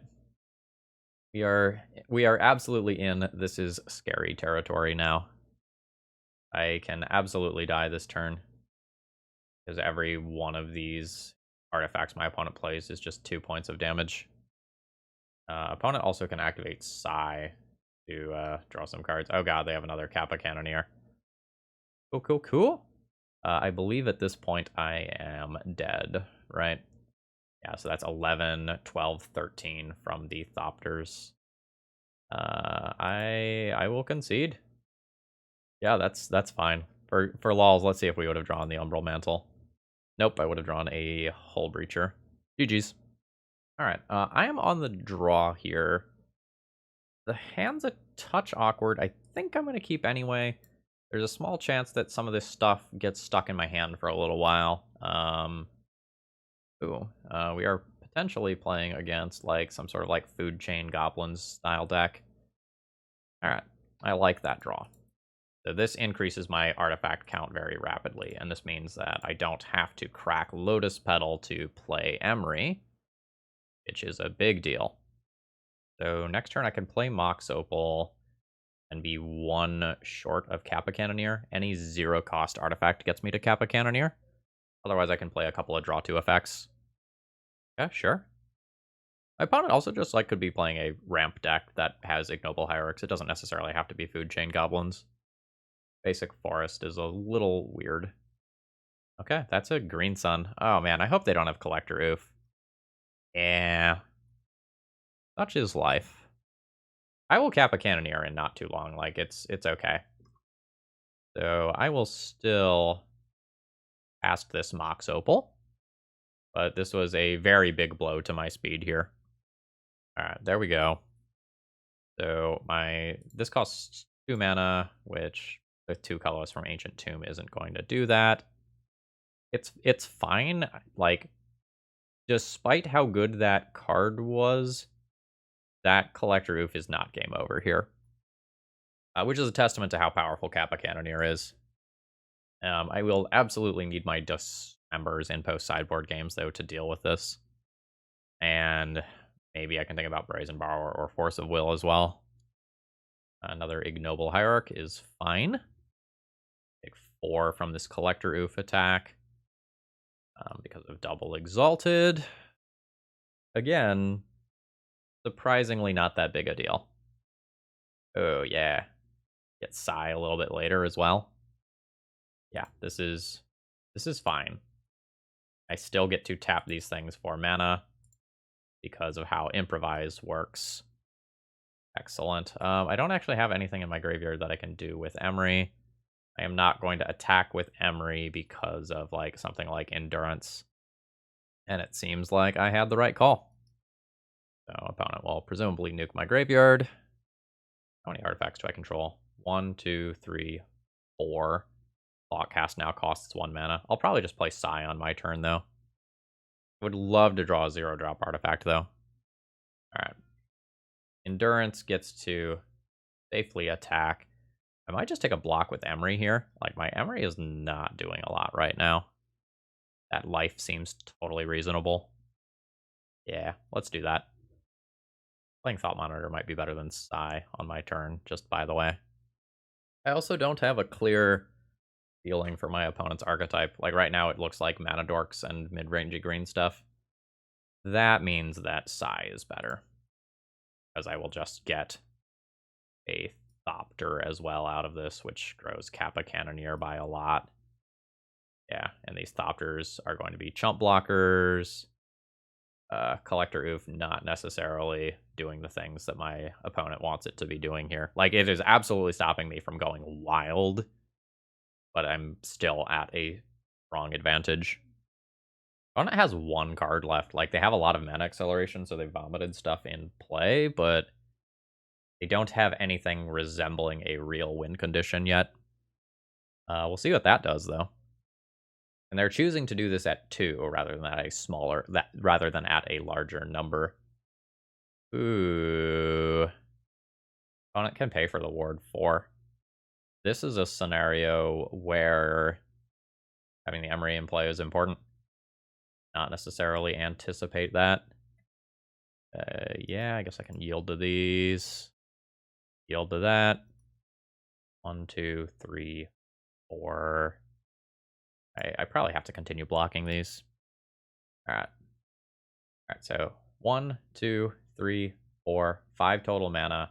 We are absolutely in. This is scary territory now. I can absolutely die this turn, because every one of these artifacts my opponent plays is just 2 points of damage. Opponent also can activate Psy to draw some cards. Oh god, they have another Kappa Cannoneer. Cool. I believe at this point I am dead, right? Yeah, so that's 11, 12, 13 from the Thopters. I will concede. Yeah, that's fine. For lols, let's see if we would have drawn the Umbral Mantle. Nope, I would have drawn a Hull Breacher. GG's. Alright, I am on the draw here. The hand's a touch awkward. I think I'm going to keep anyway. There's a small chance that some of this stuff gets stuck in my hand for a little while. We are potentially playing against like some sort of like food chain goblins style deck. Alright, I like that draw. So this increases my artifact count very rapidly, and this means that I don't have to crack Lotus Petal to play Emry, which is a big deal. So next turn I can play Mox Opal and be one short of Kappa Cannoneer. Any 0-cost artifact gets me to Kappa Cannoneer. Otherwise I can play a couple of draw 2 effects. Yeah, sure. My opponent also just like could be playing a ramp deck that has Ignoble Hierarchs. It doesn't necessarily have to be Food Chain Goblins. Basic Forest is a little weird. Okay, that's a Green Sun. Oh man, I hope they don't have Collector Oof. Yeah. Such is life. I will cap a Cannoneer in not too long. Like, it's okay. So I will still ask this Mox Opal. But this was a very big blow to my speed here. Alright, there we go. So this costs 2 mana, which with 2 colors from Ancient Tomb isn't going to do that. It's fine. Like, despite how good that card was, that Collector Oof is not game over here. Which is a testament to how powerful Kappa Cannoneer is. I will absolutely need my Dismembers in post-sideboard games, though, to deal with this. And maybe I can think about Brazen Borrower or Force of Will as well. Another Ignoble Hierarch is fine. Take 4 from this Collector Oof attack. Because of Double Exalted. Again, surprisingly not that big a deal. Oh, yeah. Get Psy a little bit later as well. Yeah, this is fine. I still get to tap these things for mana because of how Improvise works. Excellent. I don't actually have anything in my graveyard that I can do with Emry. I am not going to attack with Emry because of like something like Endurance. And it seems like I had the right call. So opponent will presumably nuke my graveyard. How many artifacts do I control? 1, 2, 3, 4. Cast now costs 1 mana. I'll probably just play Psy on my turn, though. Would love to draw a 0-drop artifact, though. Alright. Endurance gets to safely attack. I might just take a block with Emry here. Like, my Emry is not doing a lot right now. That life seems totally reasonable. Yeah, let's do that. Playing Thought Monitor might be better than Psy on my turn, just by the way. I also don't have a clear feeling for my opponent's archetype. Like, right now it looks like Mana Dorks and mid-rangey green stuff. That means that Psy is better. Because I will just get a Thopter as well out of this, which grows Kappa Cannoneer by a lot. Yeah, and these Thopters are going to be chump blockers. Collector Oof not necessarily doing the things that my opponent wants it to be doing here. Like, it is absolutely stopping me from going wild, but I'm still at a strong advantage. Opponent has 1 card left. Like, they have a lot of mana acceleration, so they vomited stuff in play, but they don't have anything resembling a real win condition yet. We'll see what that does, though. And they're choosing to do this at 2 rather than at a rather than at a larger number. Ooh. Opponent can pay for the ward 4. This is a scenario where having the Emry in play is important. Not necessarily anticipate that. Yeah, I guess I can yield to these. Yield to that. 1, 2, 3, 4. I probably have to continue blocking these. Alright. Alright, so 1, 2, 3, 4, 5 total mana,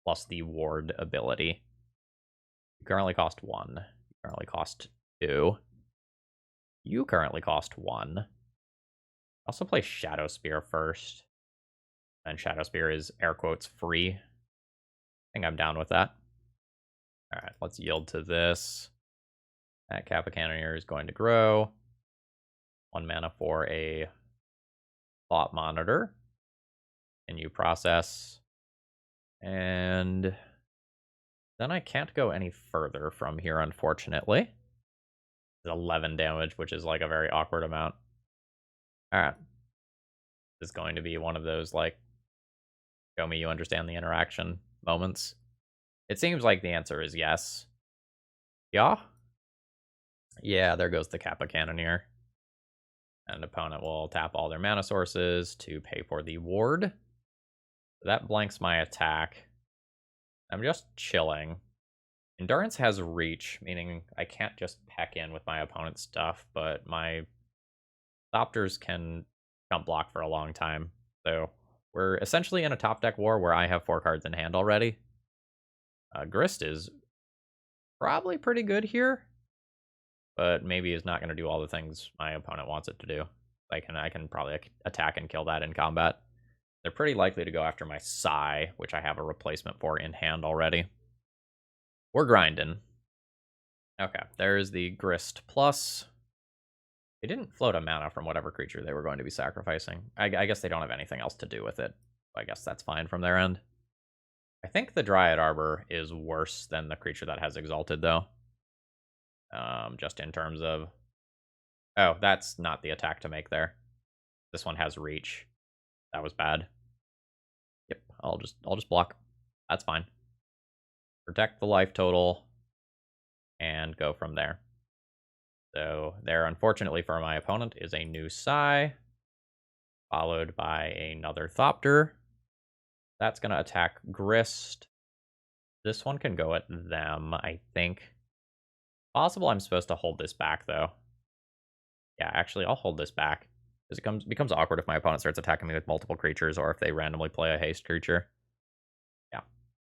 plus the ward ability. You currently cost 1. You currently cost 2. You currently cost 1. Also play Shadow Spear first. And Shadow Spear is air quotes free. I think I'm down with that. Alright, let's yield to this. That Kappa Cannoneer is going to grow. 1 mana for a Thought Monitor. And you process. And then I can't go any further from here, unfortunately. 11 damage, which is like a very awkward amount. Alright. This is going to be one of those, like, show me you understand the interaction moments. It seems like the answer is yes. Yeah? Yeah, there goes the Kappa Cannoneer. And an opponent will tap all their mana sources to pay for the ward. That blanks my attack. I'm just chilling. Endurance has reach, meaning I can't just peck in with my opponent's stuff, but my Thopters can jump block for a long time. So we're essentially in a top deck war where I have 4 cards in hand already. Grist is probably pretty good here, but maybe is not going to do all the things my opponent wants it to do. I can probably attack and kill that in combat. They're pretty likely to go after my Sai, which I have a replacement for in hand already. We're grinding. Okay, there's the Grist Plus. They didn't float a mana from whatever creature they were going to be sacrificing. I guess they don't have anything else to do with it. I guess that's fine from their end. I think the Dryad Arbor is worse than the creature that has Exalted, though. Just in terms of... Oh, that's not the attack to make there. This one has reach. That was bad. Yep, I'll just block. That's fine. Protect the life total and go from there. So there, unfortunately for my opponent, is a new Sai, followed by another Thopter. That's going to attack Grist. This one can go at them, I think. Possible I'm supposed to hold this back, though. Yeah, actually, I'll hold this back. Because it becomes awkward if my opponent starts attacking me with multiple creatures, or if they randomly play a haste creature. Yeah.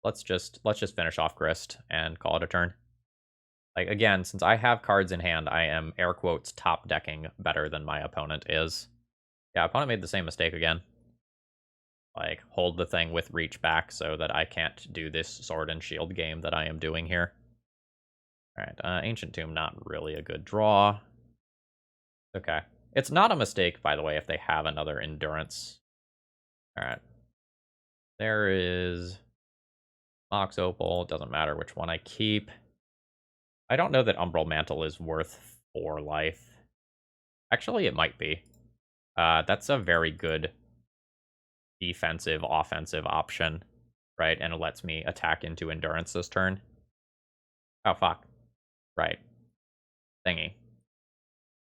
Let's just finish off Grist and call it a turn. Like, again, since I have cards in hand, I am, air quotes, top decking better than my opponent is. Yeah, opponent made the same mistake again. Like, hold the thing with reach back so that I can't do this sword and shield game that I am doing here. Alright, Ancient Tomb, not really a good draw. Okay. It's not a mistake, by the way, if they have another Endurance. Alright. There is Mox Opal. Doesn't matter which one I keep. I don't know that Umbral Mantle is worth 4 life. Actually, it might be. That's a very good defensive, offensive option, right? And it lets me attack into Endurance this turn. Oh, fuck. Right. Thingy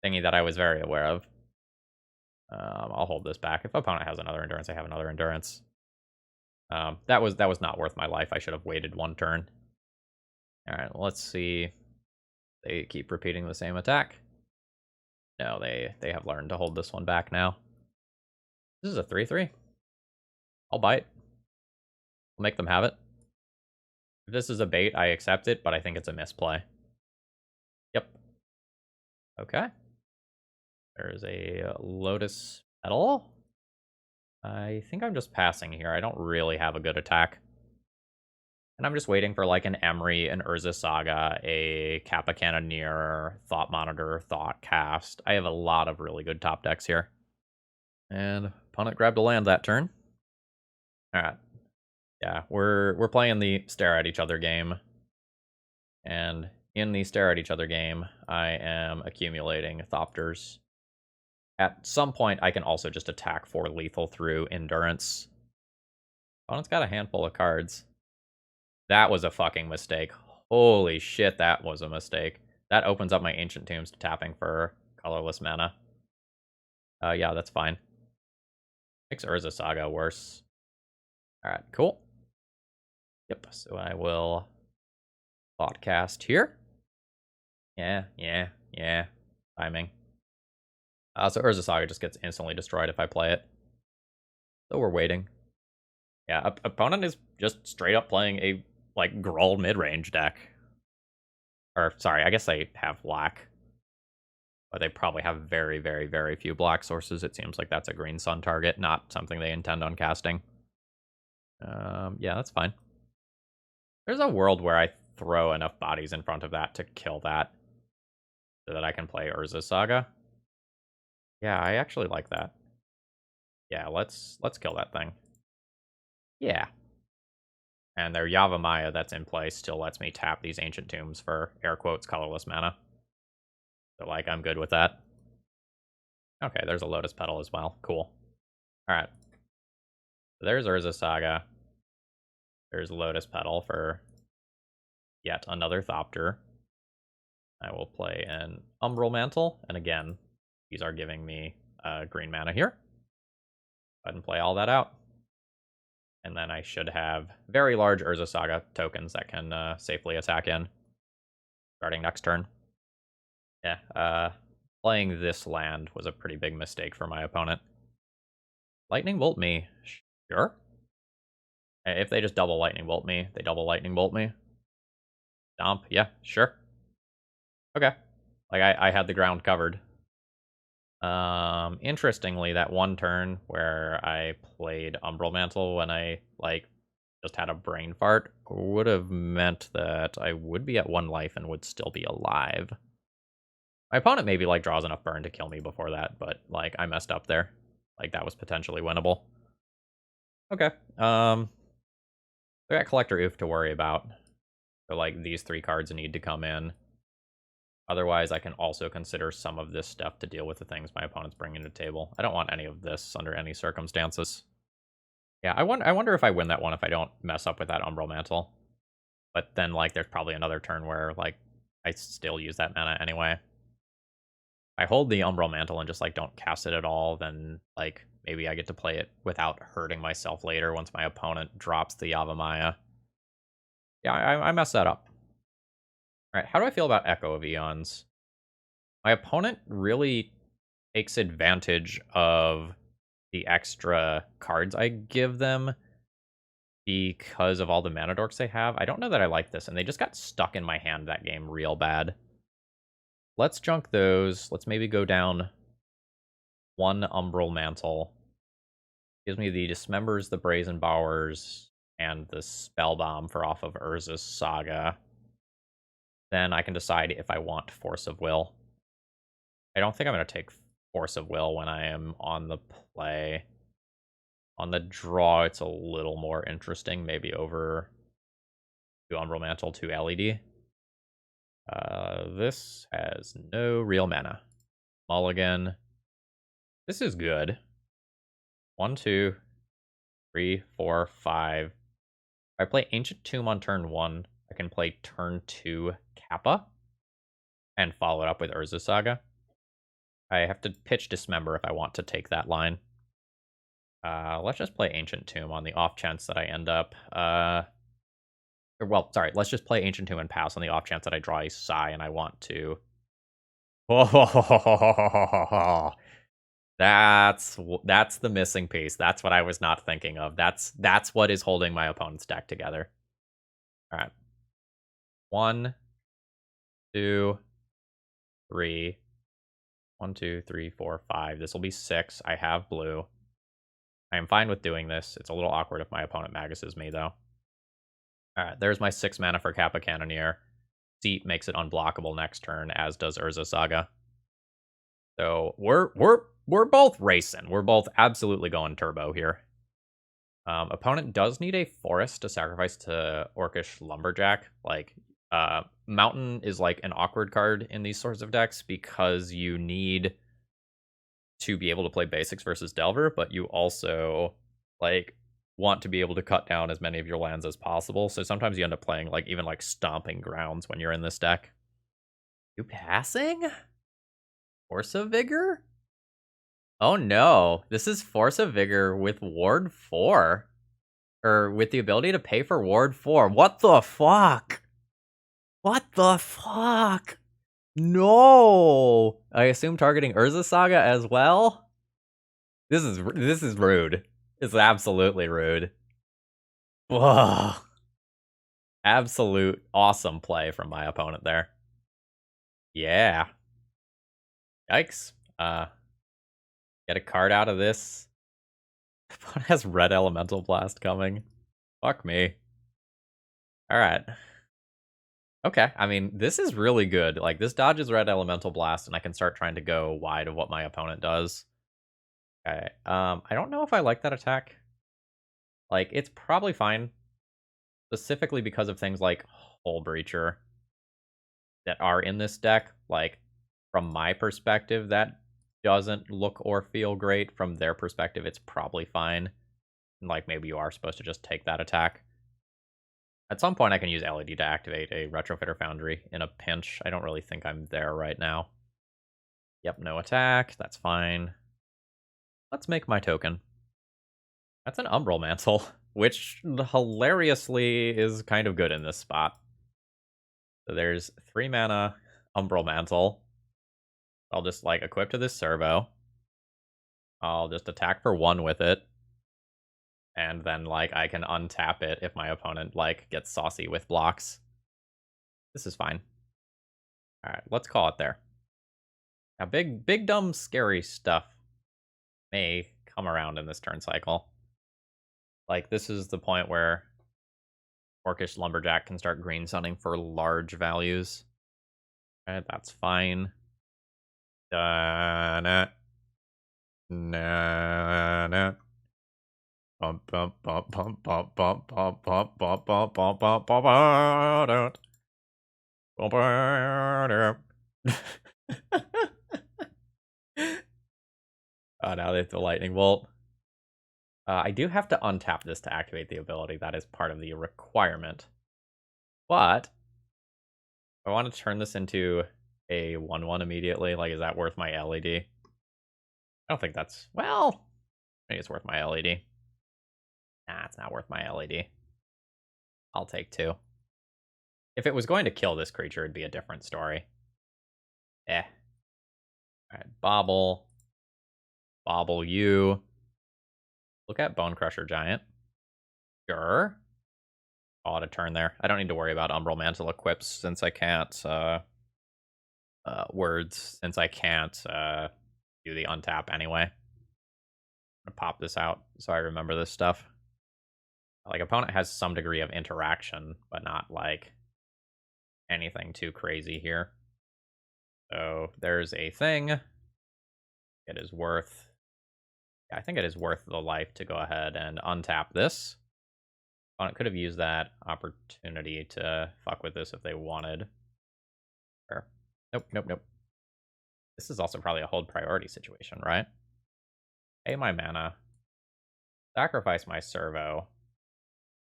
that I was very aware of. I'll hold this back. If opponent has another Endurance, I have another Endurance. That was not worth my life. I should have waited 1 turn. Alright, let's see. They keep repeating the same attack. No, they have learned to hold this one back now. This is a 3/3. I'll bite. I'll make them have it. If this is a bait, I accept it, but I think it's a misplay. Yep. Okay. There's a Lotus Petal. I think I'm just passing here. I don't really have a good attack. And I'm just waiting for like an Emry, an Urza Saga, a Kappa Cannoneer, Thought Monitor, Thought Cast. I have a lot of really good top decks here. And opponent grabbed a land that turn. Alright. Yeah, we're playing the stare at each other game. And in the stare at each other game, I am accumulating Thopters. At some point, I can also just attack for lethal through Endurance. Opponent's got a handful of cards. That was a fucking mistake. Holy shit, that was a mistake. That opens up my Ancient Tombs to tapping for colorless mana. Yeah, that's fine. Makes Urza Saga worse. Alright, cool. Yep, so I will Thoughtcast here. Yeah. Timing. So Urza Saga just gets instantly destroyed if I play it. So we're waiting. Yeah, opponent is just straight up playing a, like, Gruul mid-range deck. Or, sorry, I guess I have Black. But they probably have very, very, very few black sources. It seems like that's a green sun target, not something they intend on casting. Yeah, that's fine. There's a world where I throw enough bodies in front of that to kill that, so that I can play Urza Saga. Yeah, I actually like that. Yeah, let's kill that thing. Yeah. And their Yavimaya that's in play still lets me tap these Ancient Tombs for, air quotes, colorless mana. So, like, I'm good with that. Okay, there's a Lotus Petal as well. Cool. Alright. So there's Urza Saga. There's Lotus Petal for yet another Thopter. I will play an Umbral Mantle. And again, these are giving me green mana here. Go ahead and play all that out. And then I should have very large Urza Saga tokens that can safely attack in. Starting next turn. Yeah, playing this land was a pretty big mistake for my opponent. Lightning Bolt me. Sure. If they just double Lightning Bolt me, they double Lightning Bolt me. Stomp, yeah, sure. Okay. Like, I had the ground covered. Interestingly, that one turn where I played Umbral Mantle when I, like, just had a brain fart would have meant that I would be at 1 life and would still be alive. My opponent maybe, like, draws enough burn to kill me before that, but, like, I messed up there. Like, that was potentially winnable. Okay. I got Collector Oof to worry about. So, like, these 3 cards need to come in. Otherwise, I can also consider some of this stuff to deal with the things my opponent's bringing to the table. I don't want any of this under any circumstances. Yeah, I wonder if I win that one if I don't mess up with that Umbral Mantle. But then, like, there's probably another turn where, like, I still use that mana anyway. If I hold the Umbral Mantle and just, like, don't cast it at all, then, like, maybe I get to play it without hurting myself later once my opponent drops the Yavimaya. Yeah, I messed that up. Alright, how do I feel about Echo of Eons? My opponent really takes advantage of the extra cards I give them because of all the mana dorks they have. I don't know that I like this, and they just got stuck in my hand that game real bad. Let's junk those. Let's maybe go down 1 Umbral Mantle. Gives me the Dismembers, the Brazen Bowers, and the Spellbomb for off of Urza's Saga. Then I can decide if I want Force of Will. I don't think I'm going to take Force of Will when I am on the play. On the draw, it's a little more interesting, maybe over 2 Umbral Mantle, 2 LED. This has no real mana. Mulligan. This is good. 1, 2, 3, 4, 5. If I play Ancient Tomb on turn 1, I can play turn 2 Kappa and follow it up with Urza Saga. I have to pitch Dismember if I want to take that line. Let's just play Ancient Tomb on the off chance that I end up... well, sorry, let's just play Ancient Tomb and pass on the off chance that I draw a Sai and I want to... Oh, that's the missing piece. That's what I was not thinking of. That's what is holding my opponent's deck together. All right. 1, 2, 3. 1, 2, 3, 4, 5. This will be 6. I have blue. I am fine with doing this. It's a little awkward if my opponent Maguses me, though. Alright, there's my 6 mana for Kappa Cannoneer. Seat makes it unblockable next turn, as does Urza Saga. So we're both racing. We're both absolutely going turbo here. Opponent does need a forest to sacrifice to Orcish Lumberjack. Like, Mountain is like an awkward card in these sorts of decks because you need to be able to play basics versus Delver, but you also, like, want to be able to cut down as many of your lands as possible. So sometimes you end up playing, like, even, like, Stomping Grounds when you're in this deck. You passing? Force of Vigor? Oh no, this is Force of Vigor with Ward 4. Or with the ability to pay for Ward 4. What the fuck? What the fuck? No! I assume targeting Urza Saga as well? This is rude. It's absolutely rude. Whoa. Absolute awesome play from my opponent there. Yeah. Yikes. Get a card out of this. Opponent has red elemental blast coming. Fuck me. Alright. Okay, I mean, this is really good. Like, this dodges red elemental blast, and I can start trying to go wide of what my opponent does. Okay, I don't know if I like that attack. Like, it's probably fine. Specifically because of things like Hull Breacher that are in this deck. Like, from my perspective, that doesn't look or feel great. From their perspective, it's probably fine. Like, maybe you are supposed to just take that attack. At some point, I can use LED to activate a Retrofitter Foundry in a pinch. I don't really think I'm there right now. Yep, no attack. That's fine. Let's make my token. That's an Umbral Mantle, which hilariously is kind of good in this spot. So there's 3 mana Umbral Mantle. I'll just, like, equip to this servo. I'll just attack for 1 with it. And then, like, I can untap it if my opponent, like, gets saucy with blocks. This is fine. Alright, let's call it there. Now, big, dumb, scary stuff may come around in this turn cycle. Like, this is the point where Orcish Lumberjack can start green sunning for large values. Okay, that's fine. Nah. Bump, bump, bump, bump, bump, bump, bump, bump, bump, bump, bump, bump, bump, Oh, now they have the lightning bolt. I do have to untap this to activate the ability. That is part of the requirement. But I want to turn this into a 1/1 immediately. Like, is that worth my LED? I don't think that's... Well, I think it's worth my LED. Nah, it's not worth my LED. I'll take 2. If it was going to kill this creature, it'd be a different story. Alright, Bobble. Bobble you. Look at Bone Crusher Giant. Sure. Call it a turn there. I don't need to worry about Umbral Mantle equips since I can't, since I can't, do the untap anyway. I'm gonna pop this out so I remember this stuff. Like, opponent has some degree of interaction, but not, like, anything too crazy here. So, there's a thing. It is worth... Yeah, I think it is worth the life to go ahead and untap this. Opponent could have used that opportunity to fuck with this if they wanted. Sure. Nope. This is also probably a hold priority situation, right? Pay my mana. Sacrifice my servo.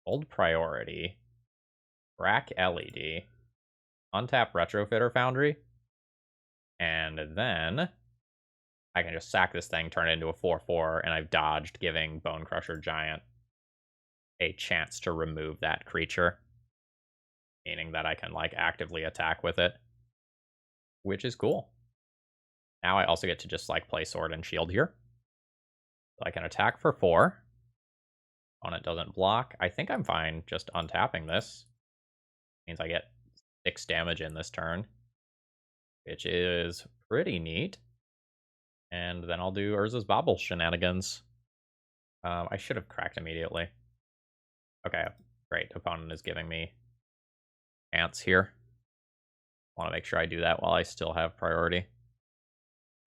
Hold priority. Rack LED. Untap Retrofitter Foundry. And then I can just sack this thing, turn it into a 4/4, and I've dodged, giving Bone Crusher Giant a chance to remove that creature. Meaning that I can, like, actively attack with it. Which is cool. Now I also get to just, like, play Sword and Shield here. So I can attack for 4. Opponent doesn't block. I think I'm fine just untapping this. Means I get 6 damage in this turn. Which is pretty neat. And then I'll do Urza's Bobble shenanigans. I should have cracked immediately. Okay, great. Opponent is giving me ants here. Want to make sure I do that while I still have priority.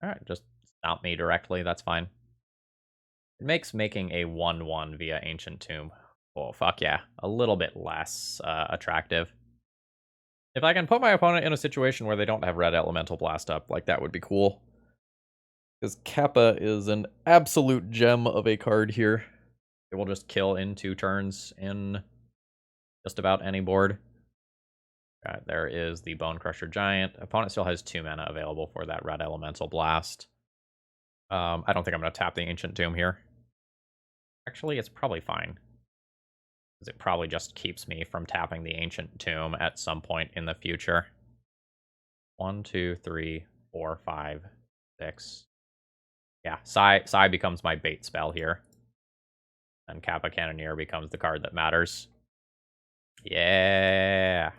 Alright, just stomp me directly. That's fine. It makes making a 1/1 via Ancient Tomb, oh, fuck yeah, a little bit less attractive. If I can put my opponent in a situation where they don't have red elemental blast up, like, that would be cool. Because Kappa is an absolute gem of a card here. It will just kill in 2 turns in just about any board. There is the Bone Crusher Giant. Opponent still has 2 mana available for that red elemental blast. I don't think I'm going to tap the Ancient Tomb here. Actually, it's probably fine. Because it probably just keeps me from tapping the Ancient Tomb at some point in the future. 1, 2, 3, 4, 5, 6. Yeah, Sai becomes my bait spell here. And Kappa Cannoneer becomes the card that matters. Yeah.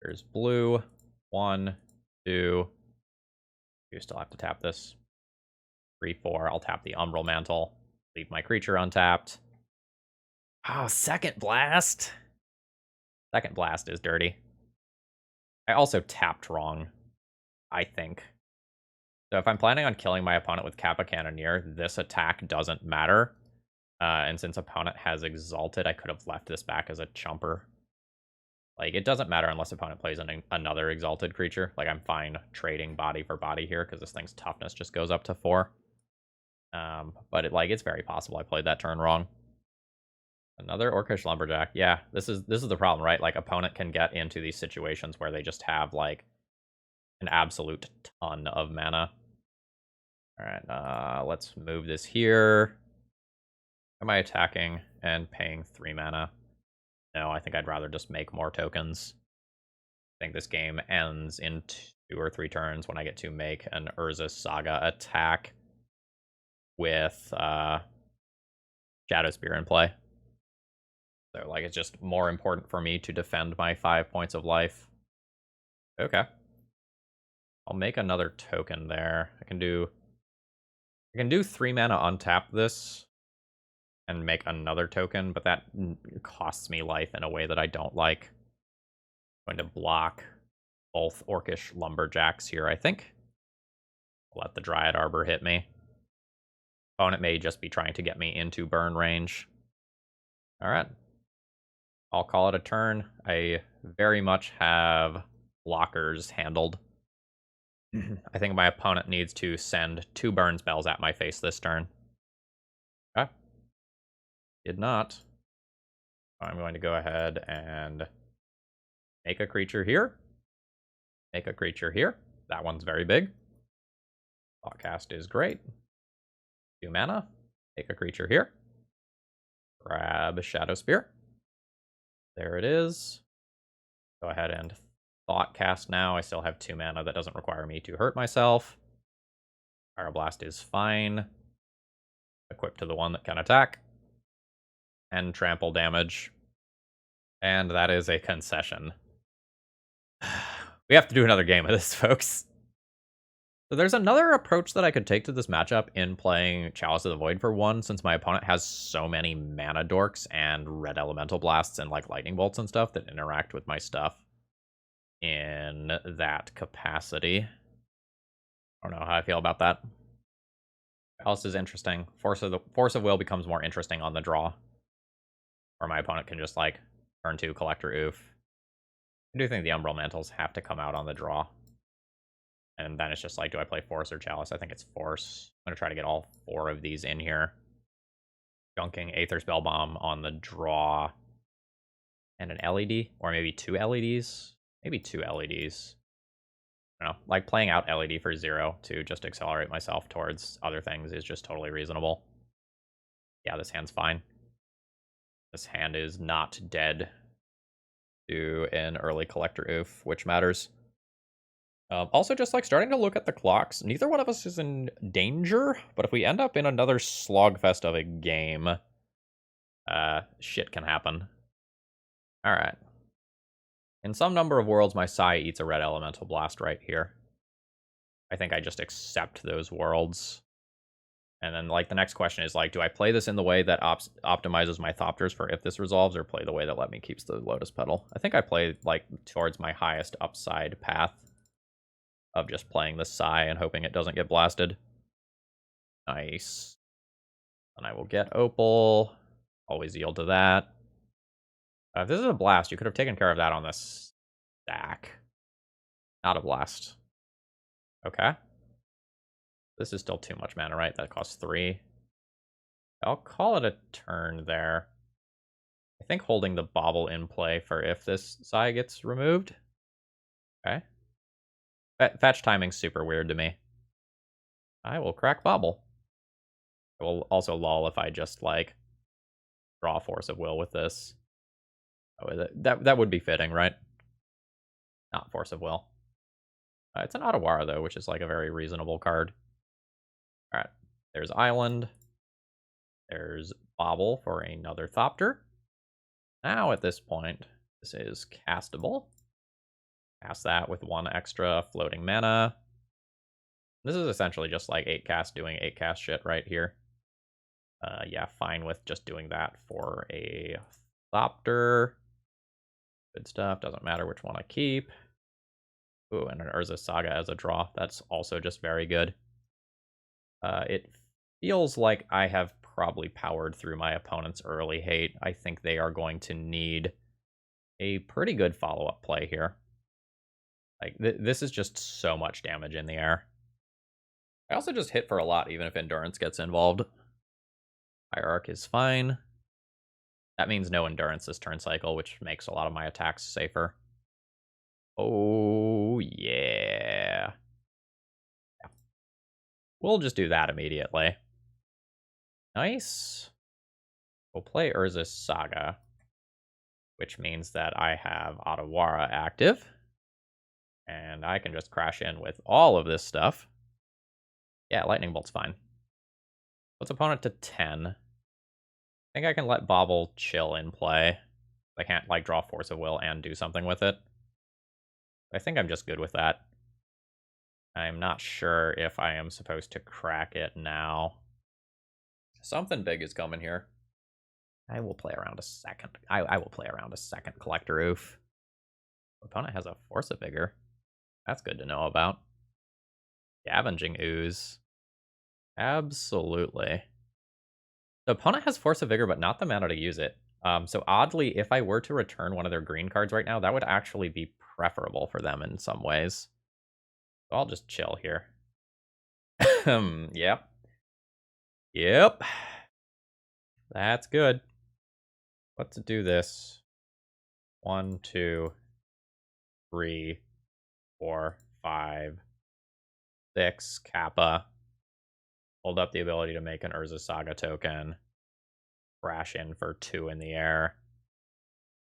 There's blue. 1, 2, Do still have to tap this. 3/4. I'll tap the Umbral Mantle. Leave my creature untapped. Oh, Second Blast. Second Blast is dirty. I also tapped wrong, I think. So if I'm planning on killing my opponent with Kappa Cannoneer, this attack doesn't matter. And since opponent has Exalted, I could have left this back as a chumper. Like, it doesn't matter unless opponent plays another Exalted creature. Like, I'm fine trading body for body here, because this thing's toughness just goes up to 4. But it's very possible I played that turn wrong. Another Orcish Lumberjack. Yeah, this is the problem, right? Like, opponent can get into these situations where they just have, like, an absolute ton of mana. Alright, let's move this here. Am I attacking and paying 3 mana? No, I think I'd rather just make more tokens. I think this game ends in 2 or 3 turns when I get to make an Urza Saga attack with Shadow Spear in play. So, like, it's just more important for me to defend my 5 points of life. Okay. I'll make another token there. I can do 3 mana untap this and make another token, but that costs me life in a way that I don't like. I'm going to block both Orcish Lumberjacks here, I think. Let the Dryad Arbor hit me. Opponent may just be trying to get me into burn range. Alright. I'll call it a turn. I very much have blockers handled. I think my opponent needs to send 2 burn spells at my face this turn. Okay. Did not. I'm going to go ahead and make a creature here. Make a creature here. That one's very big. Thoughtcast is great. 2 mana. Make a creature here. Grab Shadow Spear. There it is. Go ahead and Thoughtcast now. I still have 2 mana. That doesn't require me to hurt myself. Pyroblast is fine. Equipped to the one that can attack. And trample damage. And that is a concession. We have to do another game of this, folks. So there's another approach that I could take to this matchup in playing Chalice of the Void for 1, since my opponent has so many mana dorks and red elemental blasts and like lightning bolts and stuff that interact with my stuff in that capacity. I don't know how I feel about that. Chalice is interesting. Force of Will becomes more interesting on the draw, or my opponent can just like turn 2 Collector Oof. I do think the Umbral Mantles have to come out on the draw. And then it's just like, do I play Force or Chalice? I think it's Force. I'm going to try to get all 4 of these in here. Junking Aether Spellbomb on the draw. And an LED? Or maybe 2 LEDs? Maybe 2 LEDs. I don't know. Like, playing out LED for 0 to just accelerate myself towards other things is just totally reasonable. Yeah, this hand's fine. This hand is not dead to an early Collector Oof, which matters. Also, just like starting to look at the clocks, neither one of us is in danger, but if we end up in another slogfest of a game, shit can happen. Alright. In some number of worlds, my Sai eats a red elemental blast right here. I think I just accept those worlds. And then, like, the next question is, like, do I play this in the way that optimizes my Thopters for if this resolves, or play the way that let me keeps the Lotus Petal? I think I play, like, towards my highest upside path of just playing the Sai and hoping it doesn't get blasted. Nice. And I will get Opal. Always yield to that. If this is a blast, you could have taken care of that on this stack. Not a blast. Okay. This is still too much mana, right? That costs 3. I'll call it a turn there. I think holding the Bauble in play for if this Sai gets removed. Okay. Fetch timing's super weird to me. I will crack Bauble. I will also lull if I just, like, draw Force of Will with this. Oh, that would be fitting, right? Not Force of Will. It's an Otawara, though, which is, like, a very reasonable card. Alright. There's Island. There's Bauble for another Thopter. Now, at this point, this is castable. Cast that with 1 extra floating mana. This is essentially just like 8 cast doing 8 cast shit right here. Yeah, fine with just doing that for a Thopter. Good stuff. Doesn't matter which one I keep. Ooh, and an Urza Saga as a draw. That's also just very good. It feels like I have probably powered through my opponent's early hate. I think they are going to need a pretty good follow-up play here. Like, this is just so much damage in the air. I also just hit for a lot, even if Endurance gets involved. Hierarch is fine. That means no Endurance this turn cycle, which makes a lot of my attacks safer. Oh, yeah. We'll just do that immediately. Nice. We'll play Urza's Saga, which means that I have Otawara active. And I can just crash in with all of this stuff. Yeah, Lightning Bolt's fine. Puts opponent to 10. I think I can let Bobble chill in play. I can't, like, draw Force of Will and do something with it. I think I'm just good with that. I'm not sure if I am supposed to crack it now. Something big is coming here. I will play around a second. I will play around a second Collector Oof. Opponent has a Force of Vigor. That's good to know about. Scavenging Ooze. Absolutely. The opponent has Force of Vigor, but not the mana to use it. So oddly, if I were to return one of their green cards right now, that would actually be preferable for them in some ways. So I'll just chill here. Yep. Yep. That's good. Let's do this. 1, 2, 3, 4, 5, 6. Kappa. Hold up the ability to make an Urza Saga token. Crash in for 2 in the air.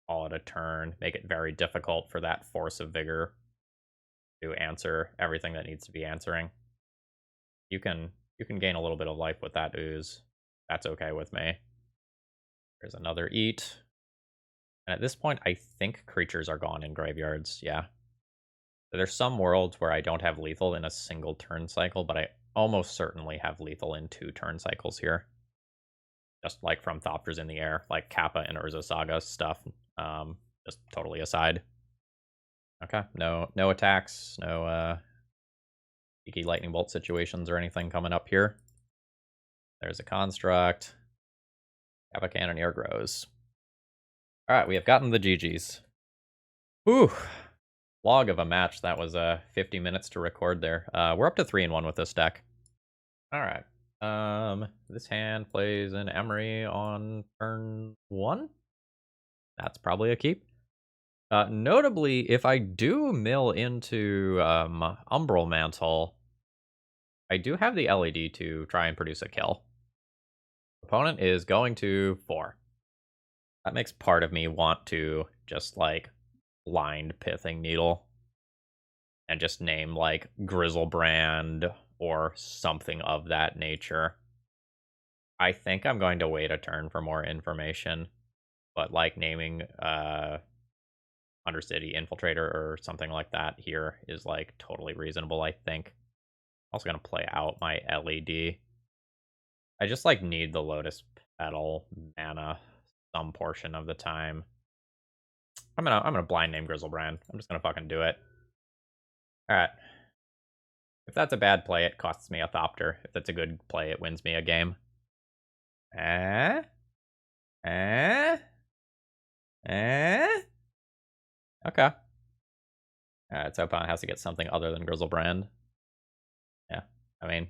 Call it a turn. Make it very difficult for that Force of Vigor to answer everything that needs to be answering. You can gain a little bit of life with that Ooze. That's okay with me. There's another Eat. And at this point, I think creatures are gone in graveyards, yeah. There's some worlds where I don't have lethal in a single turn cycle, but I almost certainly have lethal in 2 turn cycles here. Just like from Thopters in the air, like Kappa and Urza Saga stuff, just totally aside. Okay, no attacks, no cheeky lightning bolt situations or anything coming up here. There's a construct. Kappa Cannoneer grows. Alright, we have gotten the GGs. Whew. Log of a match. That was 50 minutes to record there. We're up to 3-1 with this deck. Alright. This hand plays an Emry on turn 1. That's probably a keep. Notably, if I do mill into Umbral Mantle, I do have the LED to try and produce a kill. Opponent is going to 4. That makes part of me want to just, like, blind Pithing Needle and just name, like, Grizzlebrand or something of that nature. I think I'm going to wait a turn for more information, but, like, naming Undercity Infiltrator or something like that here is, like, totally reasonable, I think. Also gonna play out my LED. I just, like, need the Lotus Petal mana some portion of the time. I'm gonna blind name Grizzlebrand. I'm just gonna fucking do it. Alright. If that's a bad play, it costs me a Thopter. If that's a good play, it wins me a game. Eh? Eh? Eh? Okay. Alright, so opponent has to get something other than Grizzlebrand. Yeah, I mean...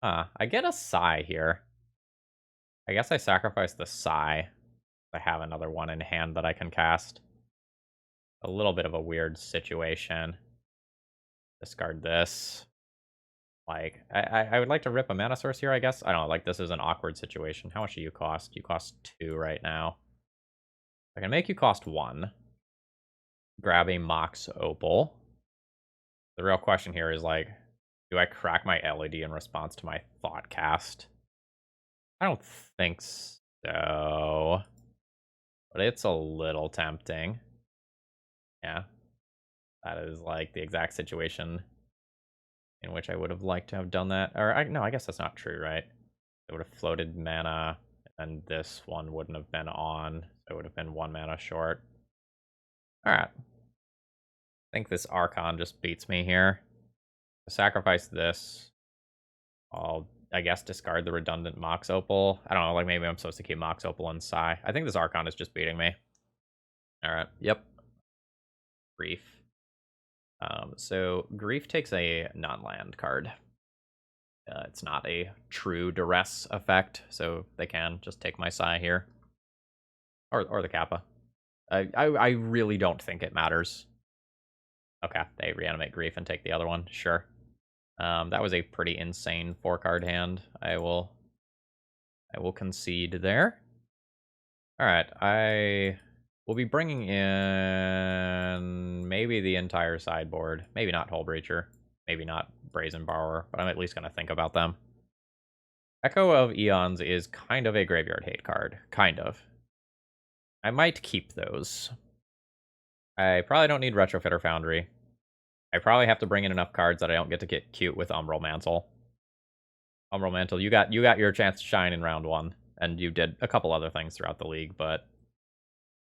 I get a Sigh here. I guess I sacrifice the Sigh. I have another one in hand that I can cast. A little bit of a weird situation. Discard this. Like, I would like to rip a mana source here, I guess. I don't know, like, this is an awkward situation. How much do you cost? You cost 2 right now. I can make you cost 1. Grab a Mox Opal. The real question here is, like, do I crack my LED in response to my Thoughtcast? I don't think so. But it's a little tempting. Yeah. That is, like, the exact situation in which I would have liked to have done that. No, I guess that's not true, right? I would have floated mana, and this one wouldn't have been on. So it would have been 1 mana short. Alright. I think this Archon just beats me here. Sacrifice this. I'll, I guess, discard the redundant Mox Opal. I don't know, like maybe I'm supposed to keep Mox Opal and Psy. I think this Archon is just beating me. Alright, yep. Grief. So Grief takes a non-land card. It's not a true duress effect, so they can just take my Psy here. Or the Kappa. I really don't think it matters. Okay, they reanimate Grief and take the other one, sure. That was a pretty insane 4-card hand. I will concede there. Alright, I will be bringing in maybe the entire sideboard. Maybe not Hull Breacher. Maybe not Brazen Borrower, but I'm at least going to think about them. Echo of Eons is kind of a graveyard hate card. Kind of. I might keep those. I probably don't need Retrofitter Foundry. I probably have to bring in enough cards that I don't get to get cute with Umbral Mantle. Umbral Mantle, you got your chance to shine in round 1, and you did a couple other things throughout the league, but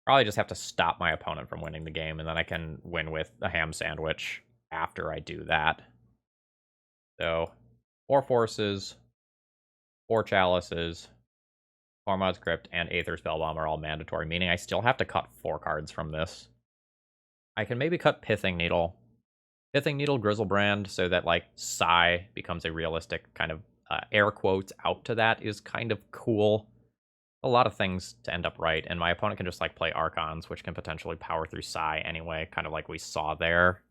probably just have to stop my opponent from winning the game, and then I can win with a ham sandwich after I do that. So, 4 Forces, 4 Chalices, Tormod's Crypt, and Aether Spellbomb are all mandatory, meaning I still have to cut 4 cards from this. I can maybe cut Pithing Needle. Pithing Needle, Grizzlebrand, so that, like, Psy becomes a realistic kind of air quotes out to that is kind of cool. A lot of things to end up right, and my opponent can just, like, play Archons, which can potentially power through Psy anyway, kind of like we saw there.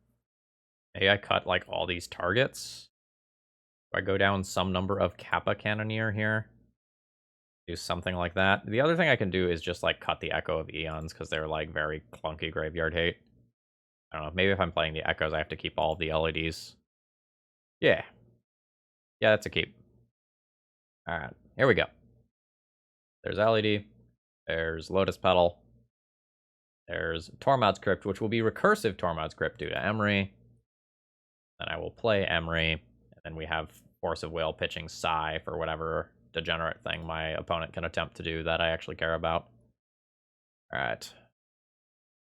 Maybe I cut, like, all these targets. Do I go down some number of Kappa Cannoneer here? Do something like that. The other thing I can do is just, like, cut the Echo of Eons, because they're, like, very clunky graveyard hate. I don't know, maybe if I'm playing the Echoes, I have to keep all of the LEDs. Yeah. Yeah, that's a keep. Alright, here we go. There's LED. There's Lotus Petal. There's Tormod's Crypt, which will be recursive Tormod's Crypt due to Emry. Then I will play Emry. And then we have Force of Will pitching Psy for whatever degenerate thing my opponent can attempt to do that I actually care about. Alright.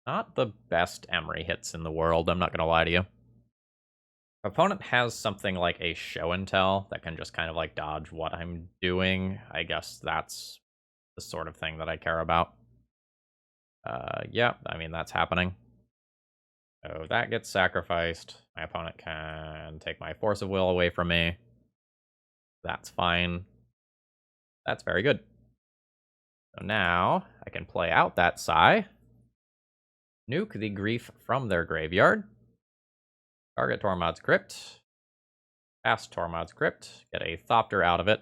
Not the best Emry hits in the world, I'm not going to lie to you. Opponent has something like a show and tell that can just kind of like dodge what I'm doing. I guess that's the sort of thing that I care about. Yeah, I mean, that's happening. So that gets sacrificed. My opponent can take my Force of Will away from me. That's fine. That's very good. So now I can play out that Psy. Nuke the Grief from their graveyard. Target Tormod's Crypt. Pass Tormod's Crypt. Get a Thopter out of it.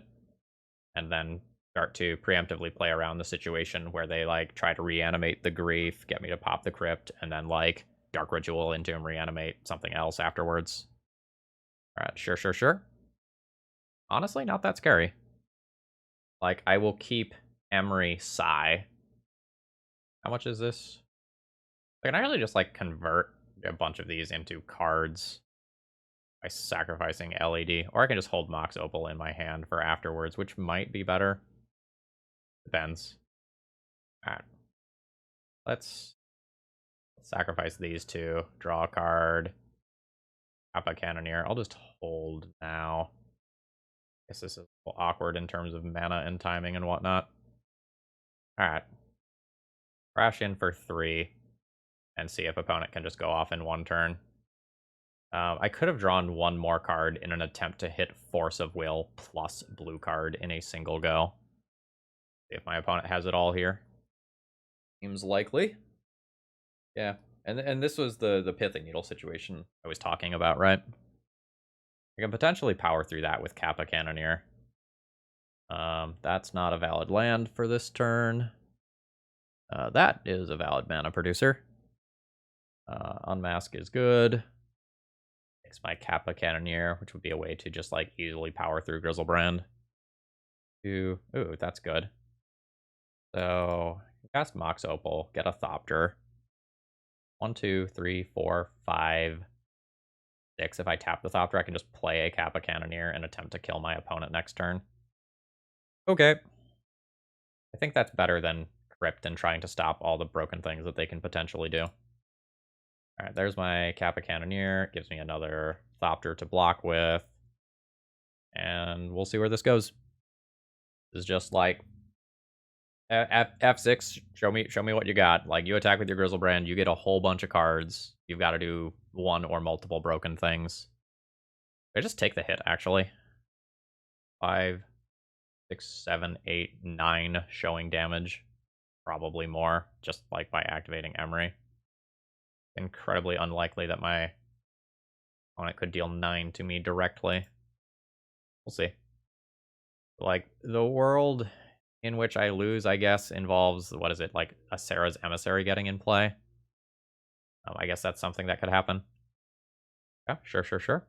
And then start to preemptively play around the situation where they, like, try to reanimate the Grief, get me to pop the Crypt, and then, like, Dark Ritual into him, reanimate something else afterwards. Alright, sure. Honestly, not that scary. Like, I will keep Emry Psy. How much is this? Can I really just, like, convert a bunch of these into cards by sacrificing LED? Or I can just hold Mox Opal in my hand for afterwards, which might be better. Depends. Alright. Let's sacrifice these two. Draw a card. Kappa Cannoneer. I'll just hold now. Guess this is a little awkward in terms of mana and timing and whatnot. Alright. Crash in for 3. And see if opponent can just go off in 1 turn. I could have drawn 1 more card in an attempt to hit Force of Will plus blue card in a single go. See if my opponent has it all here. Seems likely. Yeah. And this was the Pithing Needle situation I was talking about, right? I can potentially power through that with Kappa Cannoneer. That's not a valid land for this turn. That is a valid mana producer. Unmask is good. Takes my Kappa Cannoneer, which would be a way to just, like, easily power through Grizzlebrand. Ooh, that's good. So, cast Mox Opal, get a Thopter. 1, 2, 3, 4, 5. 6. If I tap the Thopter, I can just play a Kappa Cannoneer and attempt to kill my opponent next turn. Okay. I think that's better than Crypt and trying to stop all the broken things that they can potentially do. Alright, there's my Kappa Cannoneer. Gives me another Thopter to block with. And we'll see where this goes. This is just like F6, show me what you got. Like, you attack with your Grizzlebrand, you get a whole bunch of cards. You've got to do one or multiple broken things. I just take the hit, actually. 5, 6, 7, 8, 9 showing damage. Probably more, just like by activating Emry. Incredibly unlikely that my opponent could deal 9 to me directly. We'll see. Like, the world in which I lose, I guess, involves, what is it, like a Sarah's Emissary getting in play. I guess that's something that could happen. Yeah, sure.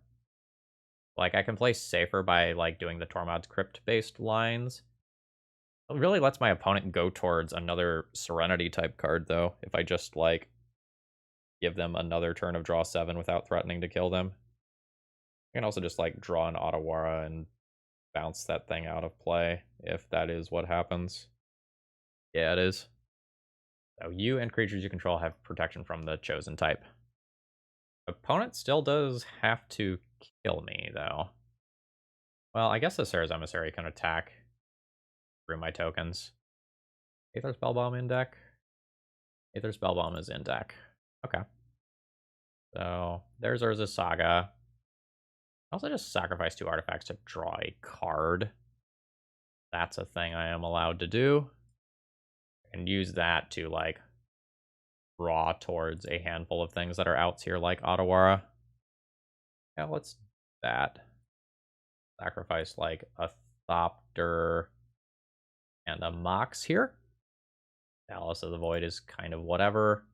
Like, I can play safer by, like, doing the Tormod's Crypt-based lines. It really lets my opponent go towards another Serenity-type card, though, if I just, like, give them another turn of draw 7 without threatening to kill them. I can also just, like, draw an Otawara and bounce that thing out of play, if that is what happens. Yeah, it is. So you and creatures you control have protection from the chosen type. Opponent still does have to kill me, though. Well, I guess the Sarah's Emissary can attack through my tokens. Aether Spellbomb in deck. Aether Spellbomb is in deck. Okay. So there's Urza's Saga. I also just sacrifice 2 artifacts to draw a card. That's a thing I am allowed to do. And use that to, like, draw towards a handful of things that are outs here, like Otawara. Yeah, let's do that. Sacrifice, like, a Thopter and a Mox here. Chalice of the Void is kind of whatever.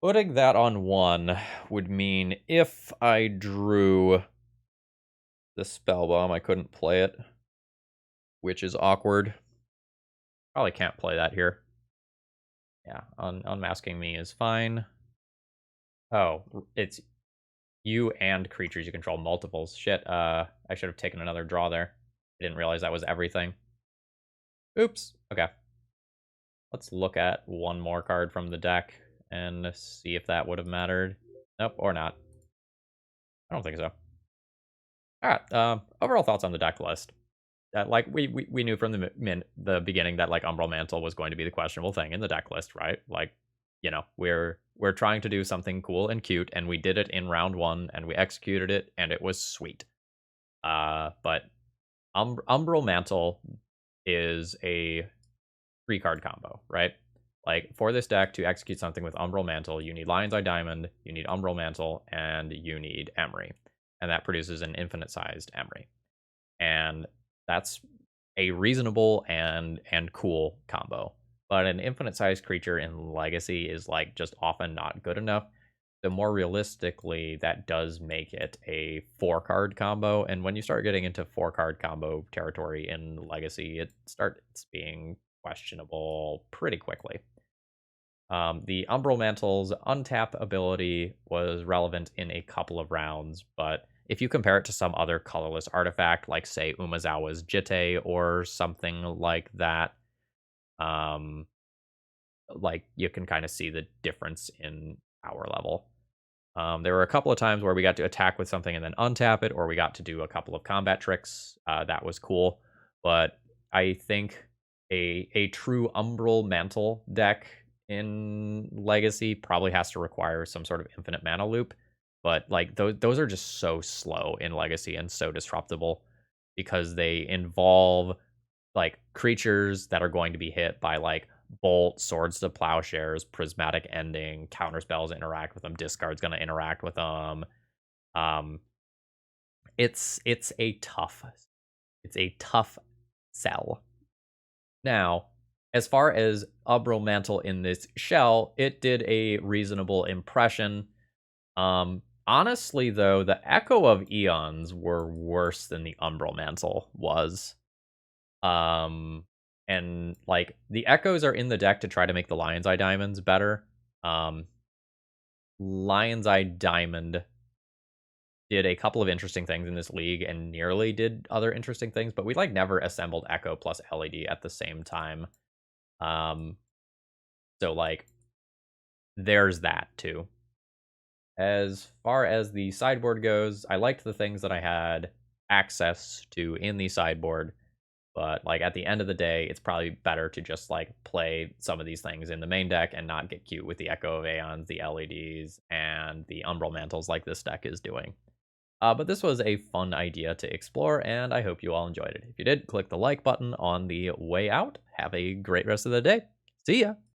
Putting that on 1 would mean if I drew the Spellbomb, I couldn't play it, which is awkward. Probably can't play that here. Yeah, unmasking me is fine. Oh, it's you and creatures you control multiples. Shit, I should have taken another draw there. I didn't realize that was everything. Oops. Okay. Let's look at one more card from the deck and see if that would have mattered. Nope, or not. I don't think so. Alright, overall thoughts on the deck list. Like, we knew from the beginning that, like, Umbral Mantle was going to be the questionable thing in the deck list, right? Like, you know, we're trying to do something cool and cute, and we did it in round 1, and we executed it, and it was sweet. But Umbral Mantle is a 3-card combo, right? Like, for this deck to execute something with Umbral Mantle, you need Lion's Eye Diamond, you need Umbral Mantle, and you need Emry. And that produces an infinite-sized Emry. And that's a reasonable and cool combo. But an infinite-sized creature in Legacy is, like, just often not good enough. So more realistically, that does make it a 4-card combo. And when you start getting into 4-card combo territory in Legacy, it starts being questionable pretty quickly. The Umbral Mantle's untap ability was relevant in a couple of rounds, but if you compare it to some other colorless artifact, like, say, Umezawa's Jitte or something like that, like, you can kind of see the difference in power level. There were a couple of times where we got to attack with something and then untap it, or we got to do a couple of combat tricks. That was cool. But I think a true Umbral Mantle deck in Legacy probably has to require some sort of infinite mana loop. But, like, those are just so slow in Legacy and so disruptible because they involve, like, creatures that are going to be hit by, like, Bolt, Swords to Plowshares, Prismatic Ending, counterspells interact with them, discard's going to interact with them. It's a tough sell. Now, as far as Umbral Mantle in this shell, it did a reasonable impression. Honestly, though, the Echo of Eons were worse than the Umbral Mantle was. And, like, the Echoes are in the deck to try to make the Lion's Eye Diamonds better. Lion's Eye Diamond did a couple of interesting things in this league and nearly did other interesting things, but we like never assembled Echo plus LED at the same time. So like there's that too. As far as the sideboard goes, I liked the things that I had access to in the sideboard, but like at the end of the day, it's probably better to just like play some of these things in the main deck and not get cute with the Echo of Aeons, the LEDs, and the Umbral Mantles like this deck is doing. But this was a fun idea to explore, and I hope you all enjoyed it. If you did, click the like button on the way out. Have a great rest of the day. See ya!